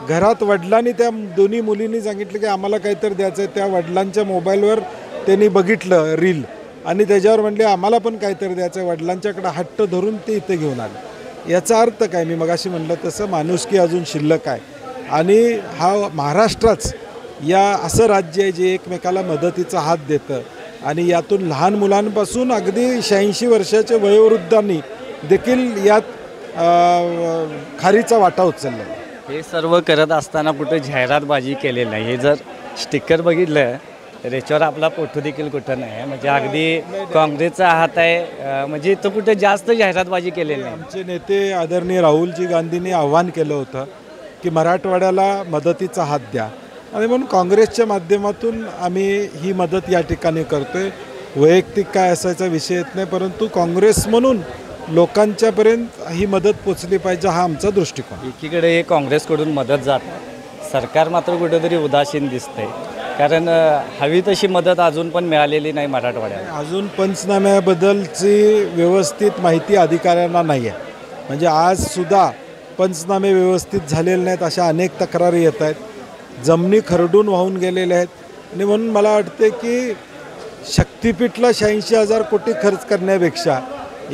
घरात वडिलांनी त्या दोन्ही मुलींनी सांगितलं की आम्हाला काहीतरी द्यायचं आहे. त्या वडिलांच्या मोबाईलवर त्यांनी बघितलं रील आणि त्याच्यावर म्हणले आम्हाला पण काहीतरी द्यायचं आहे. वडिलांच्याकडे हट्ट धरून ते इथे घेऊन आले. याचा अर्थ काय, मी मगाशी म्हणलं तसं माणुसकी अजून शिल्लक आहे. आणि हा महाराष्ट्रच या असं राज्य आहे जे एकमेकाला मदतीचा हात देतं आणि यातून लहान मुलांपासून अगदी 86 वर्षाच्या वयोवृद्धांनी देखील यात खारीचा वाटा उचलला. हे सर्व करत असताना कुठे जाहिरातबाजी केलेली नाही. हे जर स्टिकर बघितलं तर याच्यावर आपला फोटो देखील कुठं नाही. म्हणजे अगदी काँग्रेसचा हात आहे, म्हणजे इथं कुठे जास्त जाहिरातबाजी केलेली नाही. आमचे नेते आदरणीय राहुलजी गांधींनी आव्हान केलं होतं की मराठवाड्याला मदतीचा हात द्या आणि म्हणून काँग्रेसच्या माध्यमातून आम्ही ही मदत या ठिकाणी करतोय. वैयक्तिक काय असायचा विषय येत नाही, परंतु काँग्रेस म्हणून लोकांच्यापर्यंत ही मदत पोचली पाहिजे हा आमचा दृष्टिकोन. एकीकडे हे काँग्रेसकडून मदत जात, सरकार मात्र कुठेतरी उदासीन दिसतंय. कारण हवी तशी मदत अजून पण मिळालेली नाही मराठवाड्याला. अजून पंचनाम्याबद्दलची व्यवस्थित माहिती अधिकाऱ्यांना नाही आहे. म्हणजे आजसुद्धा पंचनामे व्यवस्थित झालेले नाहीत अशा अनेक तक्रारी येत आहेत. जमिनी खरडून वाहून गेलेल्या आहेत आणि म्हणून मला वाटते की शक्तिपीठला 86,000 कोटी खर्च करण्यापेक्षा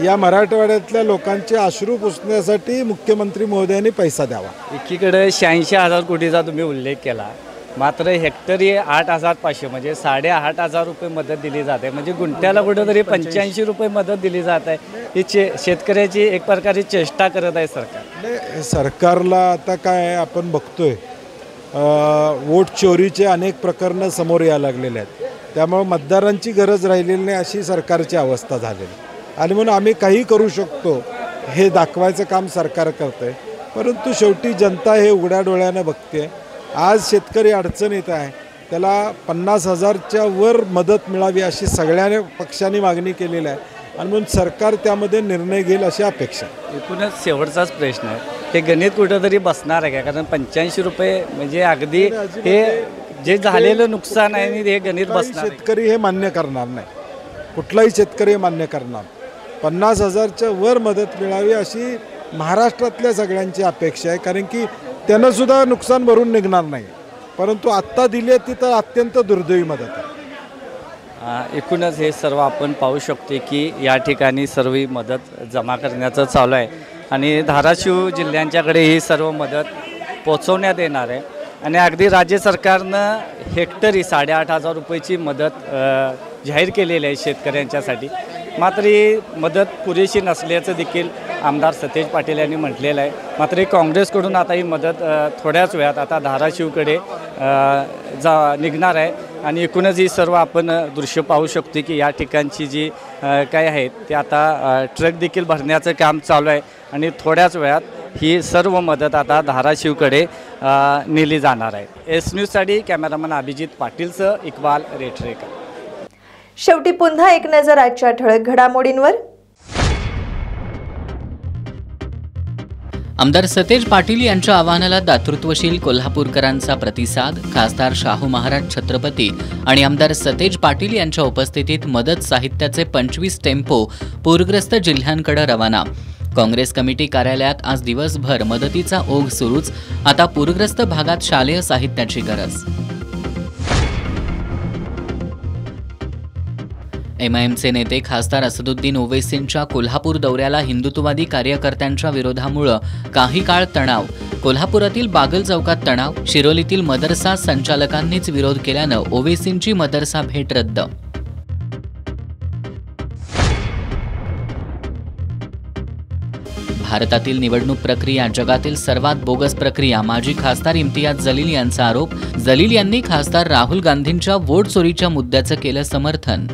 या मराठवाड्यातल्या लोकांचे अश्रू पुसण्यासाठी मुख्यमंत्री महोदयांनी पैसा द्यावा. एकीकडे 86,000 कोटीचा तुम्ही उल्लेख केला, मात्र हेक्टरी 8,500 म्हणजे 8,500 रुपये मदत दिली जाते. म्हणजे गुंठ्याला कुठेतरी 85 रुपये मदत दिली जात आहे. ही शेतकऱ्याची एक प्रकारे चेष्टा करत आहे सरकार. सरकारला आता काय आपण बघतोय, वोट चोरीचे अनेक प्रकरणं समोर यायला लागलेले आहेत. त्यामुळे मतदारांची गरज राहिलेली नाही अशी सरकारची अवस्था झालेली. आणि म्हणून आम्ही काही करू शकतो हे दाखवायचं काम सरकार करतं आहे. परंतु शेवटी जनता हे उघड्या डोळ्यानं बघते. आज शेतकरी अडचणीत आहे, त्याला 50,000च्या वर मदत मिळावी अशी सगळ्या पक्षांनी मागणी केलेली आहे आणि म्हणून सरकार त्यामध्ये निर्णय घेईल अशी अपेक्षा. एकूणच शेवटचाच प्रश्न आहे, हे गणित कुठंतरी बसणार आहे का? कारण 85 रुपये म्हणजे अगदी हे जे झालेलं नुकसान आहे आणि हे गणित बसणार. शेतकरी हे मान्य करणार नाही, कुठलाही शेतकरी मान्य करणार. 50,000च्या वर मदत मिळावी अशी महाराष्ट्रातल्या सगळ्यांची अपेक्षा आहे. कारण की त्यानं सुद्धा नुकसान भरून निघणार नाही, परंतु आत्ता दिली ती तर अत्यंत दुर्दैवी मदत आहे. एकूणच हे सर्व आपण पाहू शकतो की या ठिकाणी सर्व मदत जमा करण्याचं चालू आहे आणि धाराशिव जिल्ह्यांच्याकडे ही सर्व मदत पोचवण्यात येणार आहे. आणि अगदी राज्य सरकारनं हेक्टरी 8,500 रुपयाची मदत जाहीर केलेली आहे शेतकऱ्यांच्यासाठी. मात्र ही मदत पुरेशी नसल्याचं देखील आमदार सतेज पाटील यांनी म्हटलेलं आहे. मात्र काँग्रेसकडून आता ही मदत थोड्याच वेळात आता धाराशिवकडे निघणार आहे. आणि एकूणच ही सर्व आपण दृश्य पाहू शकतो की या ठिकाणची जी काय आहेत ते आता ट्रक देखील भरण्याचं काम चालू आहे आणि थोड्याच वेळात ही सर्व मदत आता धाराशिवकडे नेली जाणार आहे. एस न्यूजसाठी कॅमेरामन अभिजित पाटीलसह इक्बाल रेठरेकर. शेवटी पुन्हा एक नजर आजच्या ठळक घडामोडींवर. आमदार सतेज पाटील यांच्या आवाहनाला दातृत्वशील कोल्हापूरकरांचा प्रतिसाद. खासदार शाहू महाराज छत्रपती आणि आमदार सतेज पाटील यांच्या उपस्थितीत मदत साहित्याचे 25 टेम्पो पूरग्रस्त जिल्ह्यांकडे रवाना. काँग्रेस कमिटी कार्यालयात आज दिवसभर मदतीचा ओघ सुरूच. आता पूरग्रस्त भागात शालेय साहित्याची गरज. एमआयएमचे नेते खासदार असदुद्दीन ओवैसींच्या कोल्हापूर दौऱ्याला हिंदुत्ववादी कार्यकर्त्यांच्या विरोधामुळे काही काळ तणाव. कोल्हापुरातील बागल चौकात तणाव. शिरोलीतील मदरसा संचालकांनीच विरोध केल्यानं ओवैसींची मदरसा भेट रद्द. भारतातील निवडणूक प्रक्रिया जगातील सर्वात बोगस प्रक्रिया. माजी खासदार इम्तियाज जलील यांचा आरोप. जलील यांनी खासदार राहुल गांधींच्या वोट चोरीच्या मुद्द्याचं केलं समर्थन.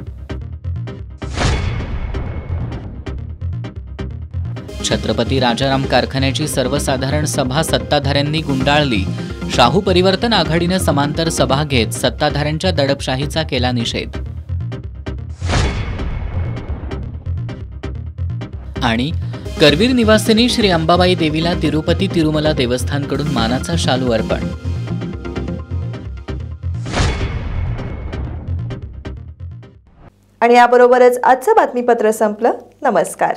छत्रपती राजाराम कारखान्याची सर्वसाधारण सभा सत्ताधाऱ्यांनी गुंडाळली. शाहू परिवर्तन आघाडीनं समांतर सभा घेत सत्ताधाऱ्यांच्या दडपशाहीचा केला निषेध. आणि करवीर निवासिनी श्री अंबाबाई देवीला तिरुपती तिरुमला देवस्थानकडून मानाचा शालू अर्पण. आणि याबरोबरच आजचं बातमीपत्र संपलं. नमस्कार.